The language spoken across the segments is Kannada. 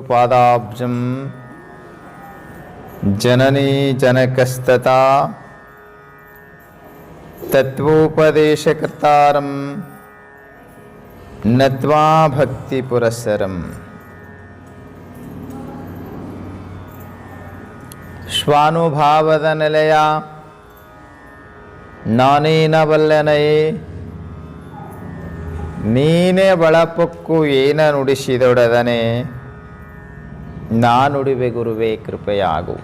ಪಾದಾಬ್ಜಂ ಜನನೀ ಜನಕಸ್ತತಾ ತತ್ವೋಪದೇಶಕರ್ತಾರಂ ನತ್ವಾ ಭಕ್ತಿ ಪುರಸ್ಸರಂ. ಸ್ವಾನುಭಾವದ ನೆಲೆಯ ನಾನೇನ ಬಲ್ಲೆನಯೇ, ನೀನೇ ಬಳಪೊಕ್ಕು ಏನ ನುಡಿಸಿದೊಡದನೆ, ನಾನುಡಿವೆ ಗುರುವೇ ಕೃಪೆಯಾಗು.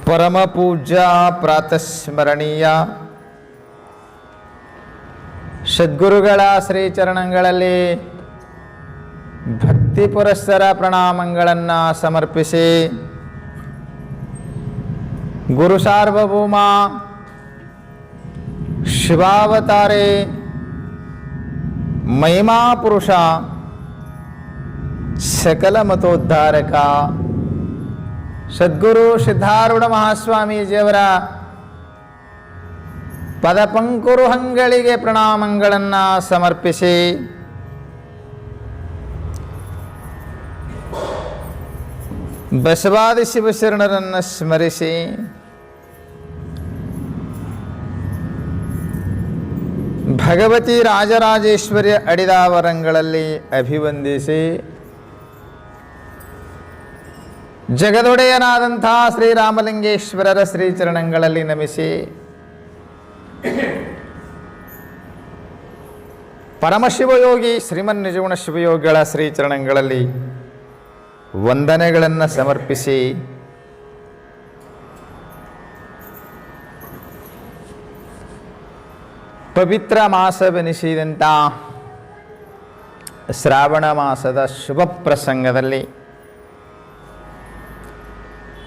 ಪರಮ ಪೂಜ್ಯ ಪ್ರಾತಸ್ಮರಣೀಯ ಸದ್ಗುರುಗಳ ಶ್ರೀಚರಣಗಳಲ್ಲಿ ಭಕ್ತಿ ಪುರಸ್ಸರ ಪ್ರಣಾಮಗಳನ್ನು ಸಮರ್ಪಿಸಿ, ಗುರು ಸಾರ್ವಭೌಮ ಶಿವಾವತಾರೆ ಮಹಿಮಾ ಪುರುಷ ಸಕಲ ಮತೋದ್ಧಾರಕ ಸದ್ಗುರು ಸಿದ್ಧಾರೂಢ ಮಹಾಸ್ವಾಮೀಜಿಯವರ ಪದಪಂಕುರುಹಂಗಳಿಗೆ ಪ್ರಣಾಮಗಳನ್ನು ಸಮರ್ಪಿಸಿ, ಬಸವಾದಿ ಶಿವಶರಣರನ್ನು ಸ್ಮರಿಸಿ, ಭಗವತಿ ರಾಜರಾಜೇಶ್ವರಿಯ ಅಡಿದಾವರಂಗಳಲ್ಲಿ ಅಭಿವಂದಿಸಿ, ಜಗದೊಡೆಯನಾದಂಥ ಶ್ರೀರಾಮಲಿಂಗೇಶ್ವರರ ಶ್ರೀಚರಣಗಳಲ್ಲಿ ನಮಿಸಿ, ಪರಮಶಿವಯೋಗಿ ಶ್ರೀಮನ್ ನಿಜಗುಣ ಶಿವಯೋಗಿಗಳ ಶ್ರೀಚರಣಗಳಲ್ಲಿ ವಂದನೆಗಳನ್ನು ಸಮರ್ಪಿಸಿ, ಪವಿತ್ರ ಮಾಸವೆನಿಸಿದಂಥ ಶ್ರಾವಣ ಮಾಸದ ಶುಭ ಪ್ರಸಂಗದಲ್ಲಿ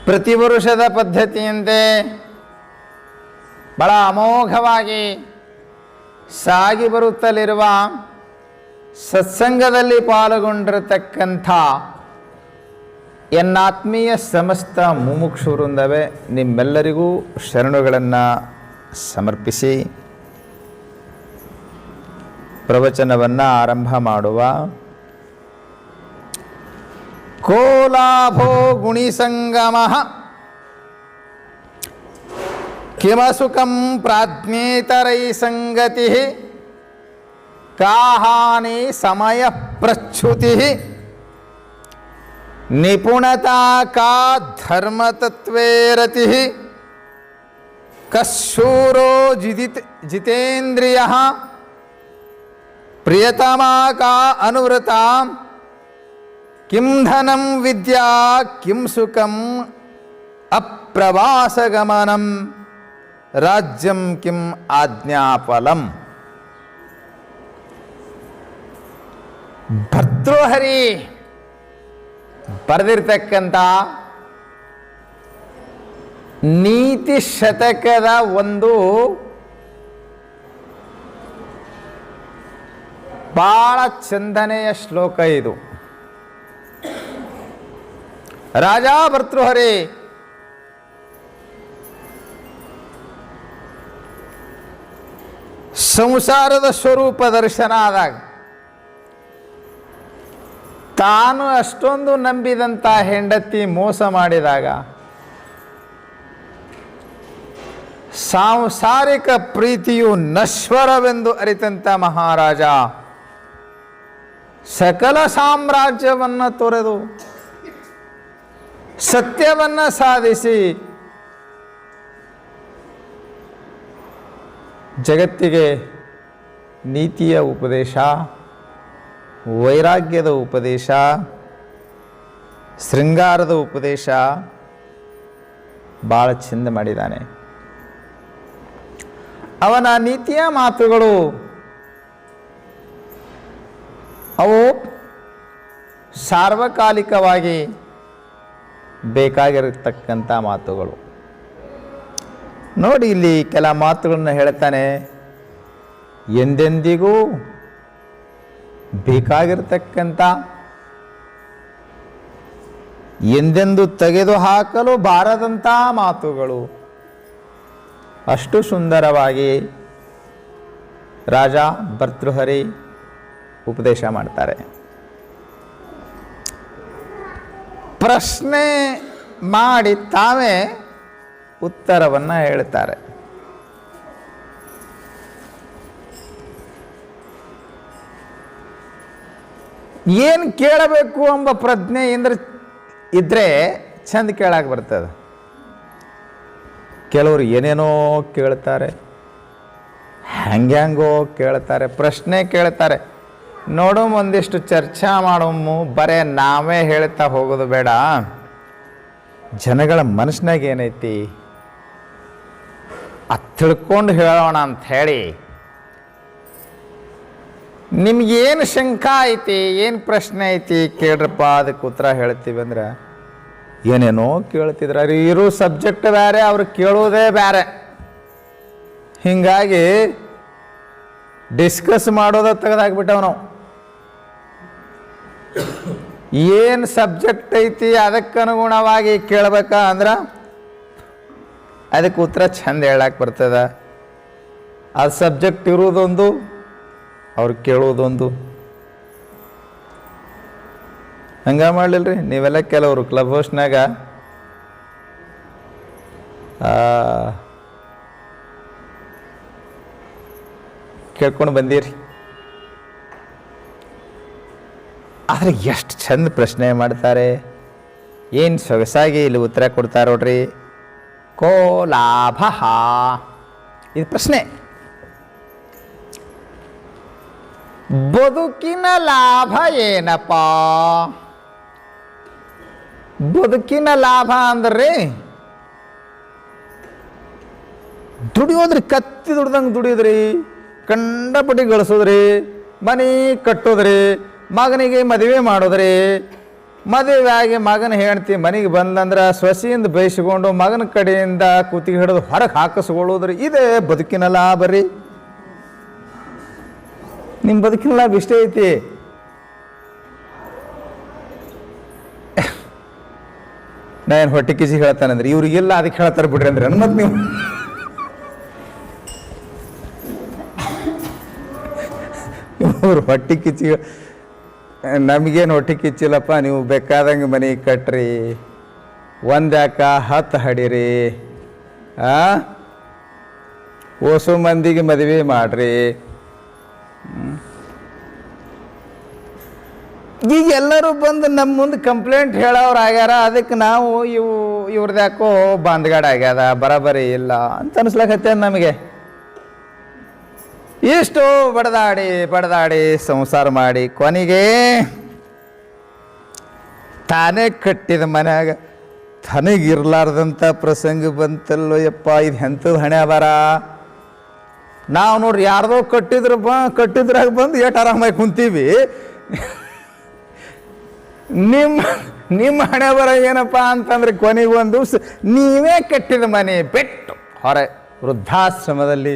ಪ್ರತಿ ವರುಷದ ಪದ್ಧತಿಯಂತೆ ಬಹಳ ಅಮೋಘವಾಗಿ ಸಾಗಿ ಬರುತ್ತಲಿರುವ ಸತ್ಸಂಗದಲ್ಲಿ ಪಾಲ್ಗೊಂಡಿರತಕ್ಕಂಥ ಎನ್ನಾತ್ಮೀಯ ಸಮಸ್ತ ಮುಮುಕ್ಷು ವೃಂದವೇ, ನಿಮ್ಮೆಲ್ಲರಿಗೂ ಶರಣುಗಳನ್ನು ಸಮರ್ಪಿಸಿ ಪ್ರವಚನವನ್ನು ಆರಂಭ ಮಾಡುವ. ಕೋಲಾಭೋ ಗುಣಿಸಂಗಮಃ ಕಿಮಸುಖಂ ಪ್ರಾಜ್ಞೇತರೈ ಸಂಗತಿ ಕಾಹಾನಿ ಸಮಯ ಪ್ರಚ್ಯುತಿ ನಿಪುಣತಾ ಕಾ ಧರ್ಮತತ್ವೇ ರತಿ ಕಶೂರೋ ಜಿತೇಂದ್ರಿಯ ಪ್ರಿಯತಮಾ ಕಾ ಅನುವೃತಾ ಕಿಂ ಧನಂ ವಿದ್ಯಾ ಕಿಂ ಸುಖಂ ಅಪ್ರವಾಸಗಮನಂ ರಾಜ್ಯಂ ಕಿಂ ಆಜ್ಞಾಫಲಂ. ಭರ್ತೃಹರಿ ಬರೆದಿರ್ತಕ್ಕಂಥ ನೀತಿ ಶತಕದ ಒಂದು ಬಹಳ ಚಂದನೆಯ ಶ್ಲೋಕ ಇದು. ರಾಜಾ ಭರ್ತೃಹರಿ ಸಂಸಾರದ ಸ್ವರೂಪ ದರ್ಶನ ಆದಾಗ ತಾನು ಅಷ್ಟೊಂದು ನಂಬಿದಂಥ ಹೆಂಡತಿ ಮೋಸ ಮಾಡಿದಾಗ, ಸಾಂಸಾರಿಕ ಪ್ರೀತಿಯು ನಶ್ವರವೆಂದು ಅರಿತಂಥ ಮಹಾರಾಜ ಸಕಲ ಸಾಮ್ರಾಜ್ಯವನ್ನು ತೊರೆದು ಸತ್ಯವನ್ನು ಸಾಧಿಸಿ ಜಗತ್ತಿಗೆ ನೀತಿಯ ಉಪದೇಶ, ವೈರಾಗ್ಯದ ಉಪದೇಶ, ಶೃಂಗಾರದ ಉಪದೇಶ ಭಾಳ ಚಂದ ಮಾಡಿದ್ದಾನೆ. ಅವನ ನೀತಿಯ ಮಾತುಗಳು ಅವು ಸಾರ್ವಕಾಲಿಕವಾಗಿ ಬೇಕಾಗಿರತಕ್ಕಂಥ ಮಾತುಗಳು. ನೋಡಿ, ಇಲ್ಲಿ ಕೆಲ ಮಾತುಗಳನ್ನು ಹೇಳ್ತಾನೆ. ಎಂದೆಂದಿಗೂ ಬೇಕಾಗಿರ್ತಕ್ಕಂಥ, ಎಂದೆಂದು ತೆಗೆದುಹಾಕಲು ಬಾರದಂಥ ಮಾತುಗಳು ಅಷ್ಟು ಸುಂದರವಾಗಿ ರಾಜ ಭರ್ತೃಹರಿ ಉಪದೇಶ ಮಾಡ್ತಾರೆ. ಪ್ರಶ್ನೆ ಮಾಡಿ ತಾವೇ ಉತ್ತರವನ್ನು ಹೇಳ್ತಾರೆ. ಏನು ಕೇಳಬೇಕು ಎಂಬ ಪ್ರಜ್ಞೆ ಇದ್ರೆ ಚಂದ ಕೇಳಕ್ಕೆ ಬರ್ತದೆ. ಕೆಲವರು ಏನೇನೋ ಕೇಳ್ತಾರೆ, ಹ್ಯಾಂಗ್ಯಾಂಗೋ ಕೇಳ್ತಾರೆ, ಪ್ರಶ್ನೆ ಕೇಳ್ತಾರೆ. ನೋಡೋ ಒಂದಿಷ್ಟು ಚರ್ಚಾ ಮಾಡೋಮು, ಬರೇ ನಾವೇ ಹೇಳ್ತಾ ಹೋಗೋದು ಬೇಡ. ಜನಗಳ ಮನಸ್ಸಿನಾಗ ಏನೈತಿ ಅದು ತಿಳ್ಕೊಂಡು ಹೇಳೋಣ ಅಂತ ಹೇಳಿ, ನಿಮ್ಗೇನು ಶಂಕ ಐತಿ, ಏನು ಪ್ರಶ್ನೆ ಐತಿ ಕೇಳ್ರಪ್ಪ, ಅದಕ್ಕೆ ಉತ್ತರ ಹೇಳ್ತೀವಿ ಅಂದ್ರೆ ಏನೇನೋ ಕೇಳ್ತಿದ್ರ. ಇರೋ ಸಬ್ಜೆಕ್ಟ್ ಬೇರೆ, ಅವ್ರು ಕೇಳೋದೇ ಬೇರೆ. ಹೀಗಾಗಿ ಡಿಸ್ಕಸ್ ಮಾಡೋದ ತೆಗೆದಾಕ್ಬಿಟ್ಟವ್ ನಾವು. ಏನು ಸಬ್ಜೆಕ್ಟ್ ಐತಿ ಅದಕ್ಕನುಗುಣವಾಗಿ ಕೇಳ್ಬೇಕಾ ಅಂದ್ರೆ ಅದಕ್ಕೆ ಉತ್ತರ ಚಂದ ಹೇಳಕ್ಕೆ ಬರ್ತದ. ಅದು ಸಬ್ಜೆಕ್ಟ್ ಇರೋದೊಂದು, ಅವ್ರು ಕೇಳೋದೊಂದು. ಹಂಗ ಮಾಡಲಿಲ್ರಿ ನೀವೆಲ್ಲ. ಕೆಲವರು ಕ್ಲಬ್ ಹೌಸ್ನಾಗ ಕೇಳ್ಕೊಂಡು ಬಂದೀರಿ. ಆದರೆ ಎಷ್ಟು ಚಂದ ಪ್ರಶ್ನೆ ಮಾಡ್ತಾರೆ, ಏನು ಸೊಗಸಾಗಿ ಇಲ್ಲಿ ಉತ್ತರ ಕೊಡ್ತಾರೆ ನೋಡ್ರಿ. ಕೋ ಲಾಭ, ಇದು ಪ್ರಶ್ನೆ. ಬದುಕಿನ ಲಾಭ ಏನಪ್ಪ? ಬದುಕಿನ ಲಾಭ ಅಂದ್ರೆ ದುಡಿಯೋದ್ರಿ, ಕತ್ತಿ ದುಡ್ದಂಗೆ ದುಡಿಯೋದ್ರಿ, ಕಂಡಪಟ್ಟಿ ಗಳಿಸೋದ್ರಿ, ಮನೆ ಕಟ್ಟೋದ್ರಿ, ಮಗನಿಗೆ ಮದುವೆ ಮಾಡೋದ್ರಿ, ಮದುವೆ ಆಗಿ ಮಗನ ಹೆಂಡ್ತಿ ಮನೆಗೆ ಬಂದಂದ್ರೆ ಸೊಸೆಯಿಂದ ಬಯಸ್ಕೊಂಡು ಮಗನ ಕಡೆಯಿಂದ ಕುತ್ತಿಗೆ ಹಿಡಿದು ಹೊರಗೆ ಹಾಕಿಸ್ಕೊಳ್ಳೋದ್ರಿ. ಇದೇ ಬದುಕಿನ ಲಾಭ ರೀ. ನಿಮ್ಮ ಬದುಕಿನ ಲಾಭ ಇಷ್ಟೇ ಐತಿ. ನಾ ಏನು ಹೊಟ್ಟೆ ಕಿಸಿ ಹೇಳ್ತಾನಂದ್ರೆ ಇವ್ರಿಗೆಲ್ಲ ಅದಕ್ಕೆ ಹೇಳ್ತಾರೆ ಬಿಡ್ರಿ ಅಂದ್ರೆ ಮತ್ತೆ ನೀವು ಇವ್ರು ಹೊಟ್ಟೆ ಕಿಚ್ಚಿ, ನಮಗೇನು ಹೊಟ್ಟೆ ಕಿಚ್ಚಿಲ್ಲಪ್ಪ, ನೀವು ಬೇಕಾದಂಗೆ ಮನೆ ಕಟ್ರಿ, ಒಂದ್ಯಾಕ 10 ಹಡಿರಿ, ಓಸು ಮಂದಿಗೆ ಮದುವೆ ಮಾಡ್ರಿ. ಈಗ ಎಲ್ಲರೂ ಬಂದು ನಮ್ಮ ಮುಂದೆ ಕಂಪ್ಲೇಂಟ್ ಹೇಳೋರು ಆಗ್ಯಾರ. ಅದಕ್ಕೆ ನಾವು ಇವ್ರದ್ಯಾಕೋ ಬಾಂದ್ಗಾಡ ಆಗ್ಯದ, ಬರಬರಿ ಇಲ್ಲ ಅಂತ ಅನ್ಸ್ಲಕತ್ತೇನು ನಮಗೆ. ಇಷ್ಟು ಬಡದಾಡಿ ಸಂಸಾರ ಮಾಡಿ ಕೊನೆಗೆ ತಾನೇ ಕಟ್ಟಿದ ಮನ್ಯಾಗ ತನಗಿರ್ಲಾರ್ದಂಥ ಪ್ರಸಂಗ ಬಂತಲ್ಲೋ ಯಪ್ಪ. ಇದು ಎಂಥದ್ದು ಹಣೆ ಬರ. ನಾವು ನೋಡ್ರಿ ಯಾರ್ದೋ ಕಟ್ಟಿದ್ರಾಗ ಬಂದು ಎಷ್ಟು ಆರಾಮಾಗಿ ಕುಂತೀವಿ. ನಿಮ್ಮ ಹಣೆ ಬರ ಏನಪ್ಪ ಅಂತಂದ್ರೆ ಕೊನೆಗೆ ಒಂದು ನೀವೇ ಕಟ್ಟಿದ ಮನೆ ಬಿಟ್ಟು ಹೊರ ವೃದ್ಧಾಶ್ರಮದಲ್ಲಿ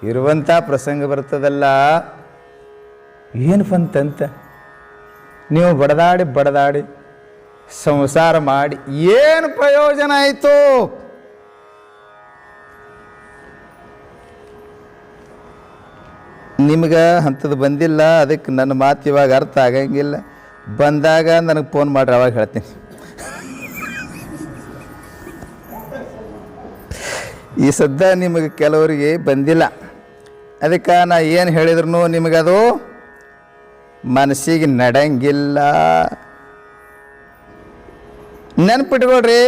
ಇರುವಂಥ ಪ್ರಸಂಗ ಬರ್ತದಲ್ಲ. ಏನು ಬಂತಂತ ನೀವು ಬಡದಾಡಿ ಸಂಸಾರ ಮಾಡಿ ಏನು ಪ್ರಯೋಜನ ಆಯಿತು? ನಿಮ್ಗೆ ಅಂಥದ್ದು ಬಂದಿಲ್ಲ, ಅದಕ್ಕೆ ನನ್ನ ಮಾತು ಇವಾಗ ಅರ್ಥ ಆಗಂಗಿಲ್ಲ. ಬಂದಾಗ ನನಗೆ ಫೋನ್ ಮಾಡ್ರಿ, ಅವಾಗ ಹೇಳ್ತೀನಿ. ಈ ಸದ್ಯ ನಿಮಗೆ ಕೆಲವರಿಗೆ ಬಂದಿಲ್ಲ, ಅದಕ್ಕೆ ನಾ ಏನು ಹೇಳಿದ್ರು ನಿಮಗದು ಮನಸ್ಸಿಗೆ ನಡಂಗಿಲ್ಲ. ನೆನ್ಪಿಟ್ಕೊಳ್ರಿ,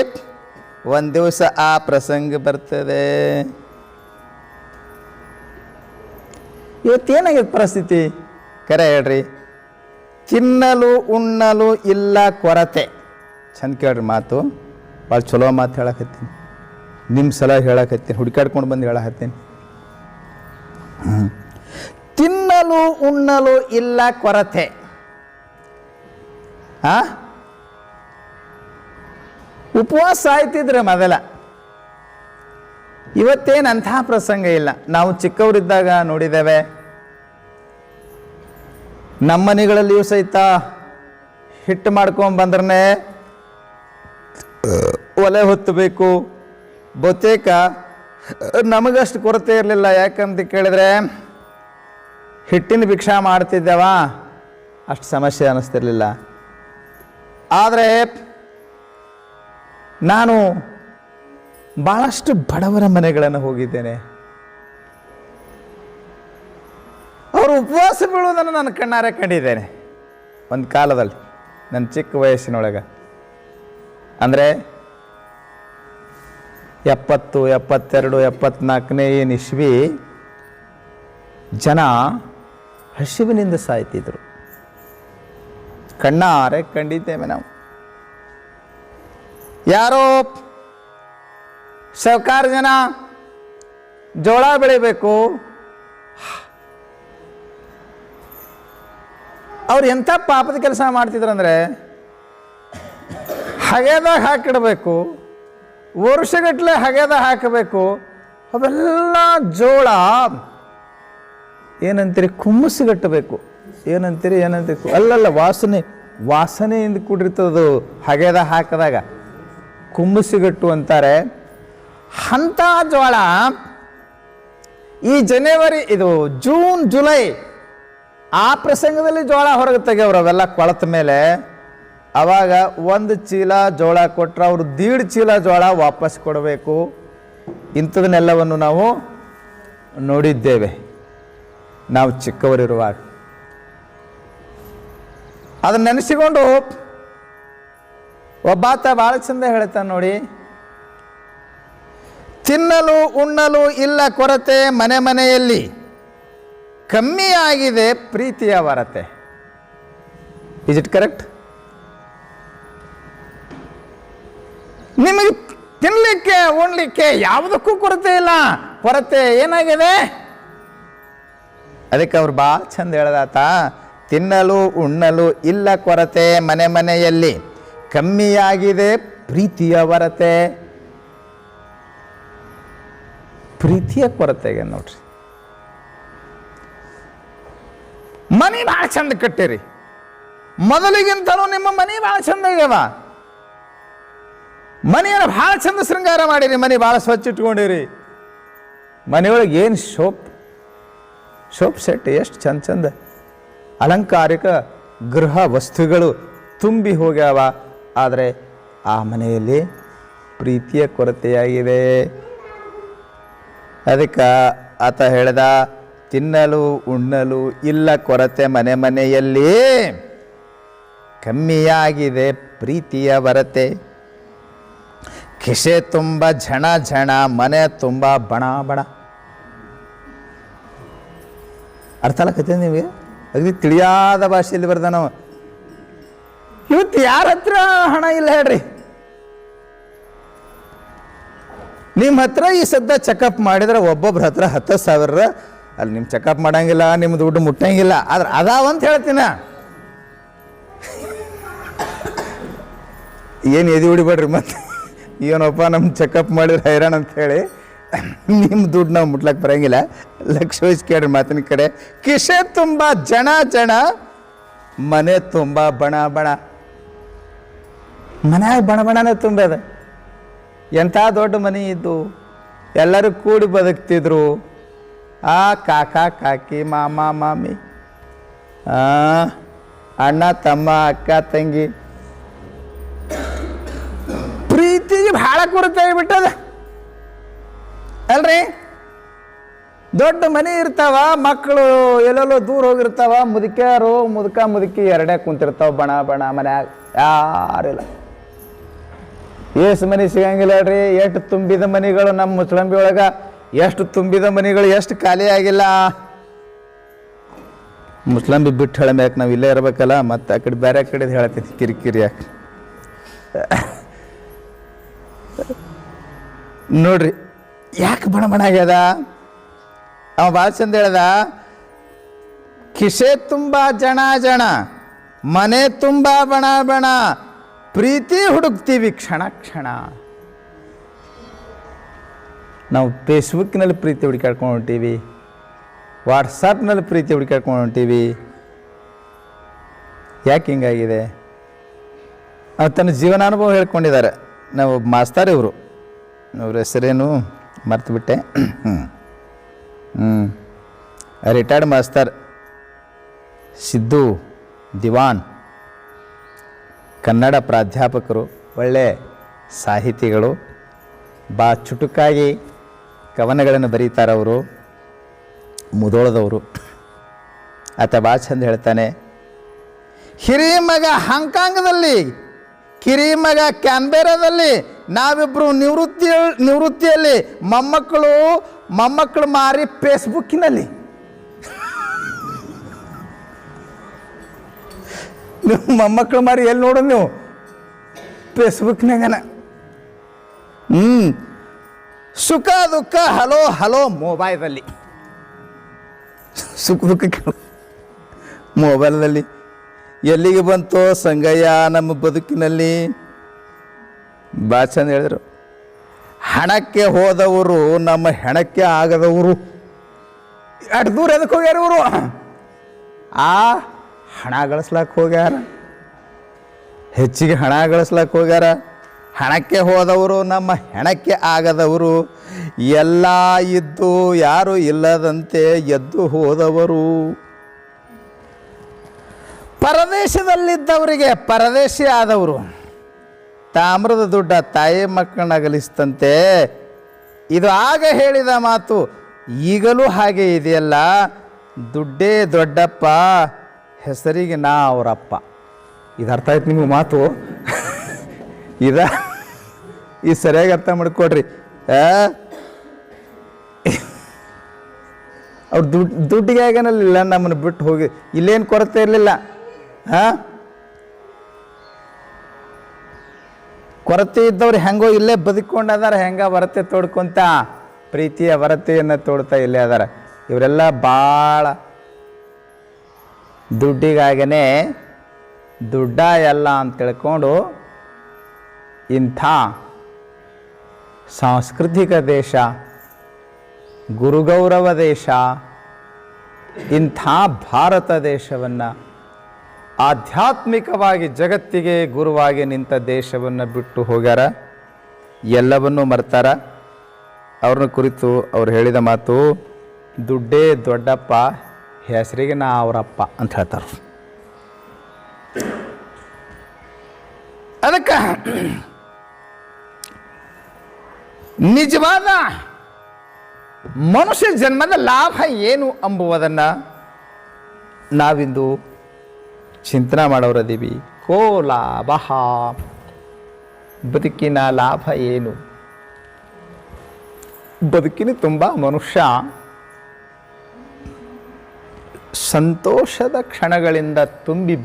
ಒಂದು ದಿವಸ ಆ ಪ್ರಸಂಗ ಬರ್ತದೆ. ಇವತ್ತೇನಾಗಿದೆ ಪರಿಸ್ಥಿತಿ ಕರೆ ಹೇಳ್ರಿ. ತಿನ್ನಲು ಉಣ್ಣಲು ಇಲ್ಲ ಕೊರತೆ. ಚಂದ ಕೇಳ್ರಿ ಮಾತು, ಭಾಳ ಚಲೋ ಮಾತು ಹೇಳಕತ್ತೀನಿ. ನಿಮ್ಮ ಸಲ ಹೇಳಕತ್ತೀನಿ, ಹುಡುಕಾಡ್ಕೊಂಡು ಬಂದು ಹೇಳಕತ್ತೀನಿ. ತಿನ್ನಲು ಉಣ್ಣಲು ಇಲ್ಲ ಕೊರತೆ. ಉಪವಾಸ ಆಯ್ತಿದ್ರೆ ಮೊದಲ. ಇವತ್ತೇನು ಅಂಥ ಪ್ರಸಂಗ ಇಲ್ಲ. ನಾವು ಚಿಕ್ಕವರಿದ್ದಾಗ ನೋಡಿದ್ದೇವೆ, ನಮ್ಮ ಮನೆಗಳಲ್ಲಿಯೂ ಸಹಿತ ಹಿಟ್ಟು ಮಾಡ್ಕೊಂಬಂದ್ರೆ ಒಲೆ ಹೊತ್ತಬೇಕು. ಬಹುತೇಕ ನಮಗಷ್ಟು ಕೊರತೆ ಇರಲಿಲ್ಲ. ಯಾಕಂತ ಕೇಳಿದರೆ ಹಿಟ್ಟಿನ ಭಿಕ್ಷಾ ಮಾಡ್ತಿದ್ದೇವ, ಅಷ್ಟು ಸಮಸ್ಯೆ ಅನ್ನಿಸ್ತಿರ್ಲಿಲ್ಲ. ಆದರೆ ನಾನು ಭಾಳಷ್ಟು ಬಡವರ ಮನೆಗಳನ್ನು ಹೋಗಿದ್ದೇನೆ. ಅವರು ಉಪವಾಸ ಬೀಳುವುದನ್ನು ನಾನು ಕಣ್ಣಾರೆ ಕಂಡಿದ್ದೇನೆ ಒಂದು ಕಾಲದಲ್ಲಿ, ನನ್ನ ಚಿಕ್ಕ ವಯಸ್ಸಿನೊಳಗೆ. ಅಂದರೆ 70, 72, 74ನೇ ಇಸ್ವಿ ಜನ ಹಸಿವಿನಿಂದ ಸಾಯ್ತಿದ್ರು. ಕಣ್ಣಾರೆ ಕಂಡಿದ್ದೇವೆ ನಾವು. ಯಾರೋ ಸಾಹುಕಾರ ಜನ ಜೋಳ ಬೆಳಿಬೇಕು, ಅವ್ರು ಎಂಥ ಪಾಪದ ಕೆಲಸ ಮಾಡ್ತಿದ್ರಂದ್ರೆ ಹಗೆದಾಗ ಹಾಕಿಡಬೇಕು, ವರ್ಷಗಟ್ಟಲೆ ಹಗೆದಾಗ ಹಾಕಬೇಕು. ಅವೆಲ್ಲ ಜೋಳ ಏನಂತೀರಿ ಕುಮ್ಮಸಿಗಟ್ಟಬೇಕು, ಏನಂತೀರಿ ಅಲ್ಲಲ್ಲ ವಾಸನೆಯಿಂದ ಕೂಡಿರ್ತದದು. ಹಗೆದಾಗ ಹಾಕಿದಾಗ ಕುಮ್ಮಸಿಗಟ್ಟು ಅಂತಾರೆ. ಅಂಥ ಜೋಳ ಈ ಜನವರಿ, ಇದು ಜೂನ್, ಜುಲೈ ಆ ಪ್ರಸಂಗದಲ್ಲಿ ಜೋಳ ಹೊರಗೆ ತೆಗೆಯವ್ರು. ಅವೆಲ್ಲ ಕೊಳತ ಮೇಲೆ ಆವಾಗ 1 ಚೀಲ ಜೋಳ ಕೊಟ್ಟರೆ ಅವರು 1.5 ಚೀಲ ಜೋಳ ವಾಪಸ್ ಕೊಡಬೇಕು. ಇಂಥದನ್ನೆಲ್ಲವನ್ನು ನಾವು ನೋಡಿದ್ದೇವೆ ನಾವು ಚಿಕ್ಕವರಿರುವಾಗ. ಅದನ್ನ ನೆನೆಸಿಕೊಂಡು ಒಬ್ಬಾತ ಭಾಳ ಚಂದ ಹೇಳ್ತಾನೆ ನೋಡಿ, ತಿನ್ನಲು ಉಣ್ಣಲು ಇಲ್ಲ ಕೊರತೆ ಮನೆ ಮನೆಯಲ್ಲಿ, ಕಮ್ಮಿಯಾಗಿದೆ ಪ್ರೀತಿಯ ವರತೆ. Is it correct? ನಿಮಗೆ ತಿನ್ನಲಿಕ್ಕೆ ಉಣ್ಲಿಕ್ಕೆ ಯಾವುದಕ್ಕೂ ಕೊರತೆ ಇಲ್ಲ, ಕೊರತೆ ಏನಾಗಿದೆ? ಅದಕ್ಕೆ ಅವ್ರು ಭಾಳ ಚಂದ ಹೇಳ್ದಾತ, ತಿನ್ನಲು ಉಣ್ಣಲು ಇಲ್ಲ ಕೊರತೆ ಮನೆ ಮನೆಯಲ್ಲಿ, ಕಮ್ಮಿಯಾಗಿದೆ ಪ್ರೀತಿಯ ವರತೆ. ಪ್ರೀತಿಯ ಕೊರತೆಗೆ ನೋಡ್ರಿ. ಮನೆ ಭಾಳ ಚಂದ ಕಟ್ಟಿರಿ, ಮೊದಲಿಗಿಂತಲೂ ನಿಮ್ಮ ಮನೆ ಭಾಳ ಚಂದ ಆಗ್ಯವ. ಮನೆಯನ್ನು ಭಾಳ ಚಂದ ಶೃಂಗಾರ ಮಾಡಿರಿ, ಮನೆ ಭಾಳ ಸ್ವಚ್ಛ ಇಟ್ಕೊಂಡಿರಿ. ಮನೆಯೊಳಗೆ ಏನು ಶೋಪ್ ಸೆಟ್ ಎಷ್ಟು ಚಂದ ಚಂದ ಅಲಂಕಾರಿಕ ಗೃಹ ವಸ್ತುಗಳು ತುಂಬಿ ಹೋಗ್ಯಾವ. ಆದರೆ ಆ ಮನೆಯಲ್ಲಿ ಪ್ರೀತಿಯ ಕೊರತೆಯಾಗಿದೆ. ಅದಕ್ಕೆ ಆತ ಹೇಳ್ದ, ತಿನ್ನಲು ಉಣ್ಣಲು ಇಲ್ಲ ಕೊರತೆ ಮನೆ ಮನೆಯಲ್ಲಿ, ಕಮ್ಮಿಯಾಗಿದೆ ಪ್ರೀತಿಯ ವರತೆ. ಕಿಸೆ ತುಂಬ ಝಣ ಝಣ, ಮನೆ ತುಂಬ ಬಣ ಬಣ. ಅರ್ಥ ಆಗತ್ತೆ ನಿಮಗೆ? ಅಗದಿ ತಿಳಿಯಾದ ಭಾಷೆಯಲ್ಲಿ ಬರ್ದ ನಾವು. ಇವತ್ತು ಯಾರ ಹತ್ರ ಹಣ ಇಲ್ಲ ಹೇಳ್ರಿ? ನಿಮ್ಮ ಹತ್ರ ಈ ಸದ್ದ ಚೆಕಪ್ ಮಾಡಿದ್ರೆ ಒಬ್ಬೊಬ್ರ ಹತ್ರ 10,000. ಅಲ್ಲಿ ನಿಮ್ಮ ಚೆಕಪ್ ಮಾಡಂಗಿಲ್ಲ, ನಿಮ್ಮ ದುಡ್ಡು ಮುಟ್ಟಂಗಿಲ್ಲ. ಆದ್ರೆ ಅದಾವಂತ ಹೇಳ್ತೀನ. ಏನು ಎದಿ ಹೊಡಿಬೇಡ್ರಿ ಮತ್ತೆ, ಏನಪ್ಪ ನಮ್ಮ ಚೆಕಪ್ ಮಾಡಿದ್ರೆ ಹೈರಾಣ ಅಂತ ಹೇಳಿ ನಿಮ್ಮ ದುಡ್ಡು ನಾವು ಮುಟ್ಲಕ್ಕೆ ಬರೋಂಗಿಲ್ಲ. ಲಕ್ಷ ವಯಸ್ಸು ಕೇಳ್ರಿ ಮಾತಿನ ಕಡೆ. ಕಿಸೆ ತುಂಬ ಜಣ ಜಣ, ಮನೆ ತುಂಬ ಬಣ ಬಣ. ಮನ್ಯಾಗ ಬಣ ಬಣನೇ ತುಂಬದ. ಎಂಥ ದೊಡ್ಡ ಮನೆ ಇದ್ದು ಎಲ್ಲರೂ ಕೂಡಿ ಬದುಕ್ತಿದ್ರು. ಆ ಕಾಕ ಕಾಕಿ, ಮಾಮ ಮಾಮಿ, ಅಣ್ಣ ತಮ್ಮ, ಅಕ್ಕ ತಂಗಿ, ಪ್ರೀತಿಗೆ ಭಾಳ ಕೊರತೆ ಆಗಿಬಿಟ್ಟದ ಅಲ್ರಿ. ದೊಡ್ಡ ಮನೆ ಇರ್ತಾವ, ಮಕ್ಕಳು ಎಲ್ಲೆಲ್ಲೋ ದೂರ ಹೋಗಿರ್ತಾವ, ಮುದುಕ್ಯಾರು ಮುದುಕಿ ಎರಡೇ ಕುಂತಿರ್ತಾವ ಬಣ ಬಣ. ಮನ್ಯಾಗ ಯಾರಿಲ್ಲ. ಎಷ್ಟು ಮನೆ ಸಿಗಂಗಿಲ್ಲ ಹೇಳ್ರಿ. ಎಷ್ಟು ತುಂಬಿದ ಮನೆಗಳು ನಮ್ಮ ಮುಚ್ಚಳಂಬಿ ಒಳಗೆ, ಎಷ್ಟು ತುಂಬಿದ ಮನೆಗಳು, ಎಷ್ಟು ಖಾಲಿ ಆಗಿಲ್ಲ. ಮುಸ್ಲಂಬಿ ಬಿಟ್ಟು ಹೇಳಬೇಕು, ನಾವು ಇಲ್ಲೇ ಇರ್ಬೇಕಲ್ಲ. ಮತ್ತು ಆ ಕಡೆ ಬೇರೆ ಕಡೆದು ಹೇಳ್ತೀನಿ ಕಿರಿಕಿರಿ ಯಾಕೆ ನೋಡ್ರಿ. ಯಾಕೆ ಬಣ ಬಣ ಆಗ್ಯದ? ಅವ ಭಾಳ ಚಂದ ಹೇಳ್ದ, ಕಿಸೆ ತುಂಬ ಜಣ ಜಣ, ಮನೆ ತುಂಬ ಬಣ ಬಣ, ಪ್ರೀತಿ ಹುಡುಕ್ತೀವಿ ಕ್ಷಣ ಕ್ಷಣ. ನಾವು ಫೇಸ್ಬುಕ್ನಲ್ಲಿ ಪ್ರೀತಿ ಹುಡುಕಾಡ್ಕೊಂಡು ಹೊಂಟೀವಿ, ವಾಟ್ಸಪ್ನಲ್ಲಿ ಪ್ರೀತಿ ಹುಡುಕಾಡ್ಕೊಂಡು ಹೊಂಟೀವಿ. ಯಾಕೆ ಹಿಂಗಾಗಿದೆ? ಅವ್ರು ತನ್ನ ಜೀವನಾನುಭವ ಹೇಳ್ಕೊಂಡಿದ್ದಾರೆ. ನಾವು ಮಾಸ್ತಾರ್ ಇವರು, ಅವ್ರ ಹೆಸರೇನು ಮರ್ತುಬಿಟ್ಟೆ. ರಿಟೈರ್ಡ್ ಮಾಸ್ತರ್ ಸಿದ್ದು ದಿವಾನ್, ಕನ್ನಡ ಪ್ರಾಧ್ಯಾಪಕರು, ಒಳ್ಳೆ ಸಾಹಿತಿಗಳು, ಚುಟುಕಾಗಿ ಕವನಗಳನ್ನು ಬರೀತಾರವರು, ಮುದೋಳದವರು. ಆತ ಭಾಳ ಚಂದ ಹೇಳ್ತಾನೆ, ಹಿರಿಯ ಮಗ ಹಾಂಗ್ಕಾಂಗ್ದಲ್ಲಿ, ಕಿರಿಯ ಮಗ ಕ್ಯಾನ್ಬೆರಾದಲ್ಲಿ, ನಾವಿಬ್ಬರು ನಿವೃತ್ತಿಯಲ್ಲಿ, ಮೊಮ್ಮಕ್ಕಳು ಮಾರಿ ಫೇಸ್ಬುಕ್ಕಿನಲ್ಲಿ. ನೀವು ಮೊಮ್ಮಕ್ಕಳು ಮಾರಿ ಎಲ್ಲಿ ನೋಡೋದು ನೀವು? ಫೇಸ್ಬುಕ್ನಾಗನ. ಸುಖ ದುಃಖ ಹಲೋ ಮೊಬೈಲಲ್ಲಿ. ಸುಖ ದುಃಖ ಮೊಬೈಲ್ನಲ್ಲಿ. ಎಲ್ಲಿಗೆ ಬಂತೋ ಸಂಗಯ್ಯ ನಮ್ಮ ಬದುಕಿನಲ್ಲಿ? ಭಾಳ ಚಂದ ಹೇಳಿದರು. ಹಣಕ್ಕೆ ಹೋದವರು ನಮ್ಮ ಹೆಣಕ್ಕೆ ಆಗದವರು. ಅಷ್ಟು ದೂರ ಎದಕ್ಕೆ ಹೋಗ್ಯಾರ ಇವರು? ಹಣ ಗಳಿಸ್ಲಕ್ಕೆ ಹೋಗ್ಯಾರ, ಹೆಚ್ಚಿಗೆ ಹಣ ಗಳಿಸ್ಲಕ್ಕೆ ಹೋಗ್ಯಾರ. ಹಣಕ್ಕೆ ಹೋದವರು ನಮ್ಮ ಹೆಣಕ್ಕೆ ಆಗದವರು, ಎಲ್ಲ ಇದ್ದು ಯಾರು ಇಲ್ಲದಂತೆ ಎದ್ದು ಹೋದವರು. ಪರದೇಶದಲ್ಲಿದ್ದವರಿಗೆ ಪರದೇಶಿ ಆದವರು. ತಾಮ್ರದ ದುಡ್ಡ ತಾಯಿ ಮಕ್ಕಳನ್ನ ಅಗಲಿಸ್ತಂತೆ. ಇದು ಆಗ ಹೇಳಿದ ಮಾತು, ಈಗಲೂ ಹಾಗೆ ಇದೆಯಲ್ಲ. ದುಡ್ಡೇ ದೊಡ್ಡಪ್ಪ, ಹೆಸರಿಗೆ ನಾ ಅವರಪ್ಪ. ಇದು ಅರ್ಥ ಆಯ್ತು ನಿಮಗೆ ಮಾತು? ಇದು ಸರಿಯಾಗಿ ಅರ್ಥ ಮಾಡ್ಕೊಡ್ರಿ. ಅವ್ರು ದುಡ್ಡಿಗೆ ಆಗನಲ್ಲ ನಮ್ಮನ್ನು ಬಿಟ್ಟು ಹೋಗಿ. ಇಲ್ಲೇನು ಕೊರತೆ ಇರಲಿಲ್ಲ. ಕೊರತೆ ಇದ್ದವ್ರು ಹೆಂಗೋ ಇಲ್ಲೇ ಬದುಕೊಂಡದಾರ, ಹೆಂಗ ವರತೆ ತೋಡ್ಕೊಂತ ಪ್ರೀತಿಯ ವರತೆಯನ್ನು ತೋಡ್ತಾ ಇಲ್ಲೇ ಅದಾರ. ಇವರೆಲ್ಲ ಭಾಳ ದುಡ್ಡಿಗಾಗನೇ ದುಡ್ಡ ಎಲ್ಲ ಅಂತ ತಿಳ್ಕೊಂಡು ಇಂಥ ಸಾಂಸ್ಕೃತಿಕ ದೇಶ, ಗುರುಗೌರವ ದೇಶ, ಇಂಥ ಭಾರತ ದೇಶವನ್ನು, ಆಧ್ಯಾತ್ಮಿಕವಾಗಿ ಜಗತ್ತಿಗೆ ಗುರುವಾಗಿ ನಿಂತ ದೇಶವನ್ನು ಬಿಟ್ಟು ಹೋಗ್ಯಾರ. ಎಲ್ಲವನ್ನೂ ಮರ್ತಾರ. ಅವ್ರನ್ನ ಕುರಿತು ಅವ್ರು ಹೇಳಿದ ಮಾತು, ದುಡ್ಡೇ ದೊಡ್ಡಪ್ಪ, ಹೆಸರಿಗೆ ನಾ ಅವರಪ್ಪ ಅಂತ ಹೇಳ್ತಾರೆ. ಅದಕ್ಕೆ ನಿಜವಾದ ಮನುಷ್ಯ ಜನ್ಮದ ಲಾಭ ಏನು ಎಂಬುವುದನ್ನು ನಾವಿಂದು ಚಿಂತನೆ ಮಾಡೋರದೀವಿ. ಕೋ ಲಾಭ, ಬದುಕಿನ ಲಾಭ ಏನು? ಬದುಕಿನ ತುಂಬ ಮನುಷ್ಯ ಸಂತೋಷದ ಕ್ಷಣಗಳಿಂದ ತುಂಬಿ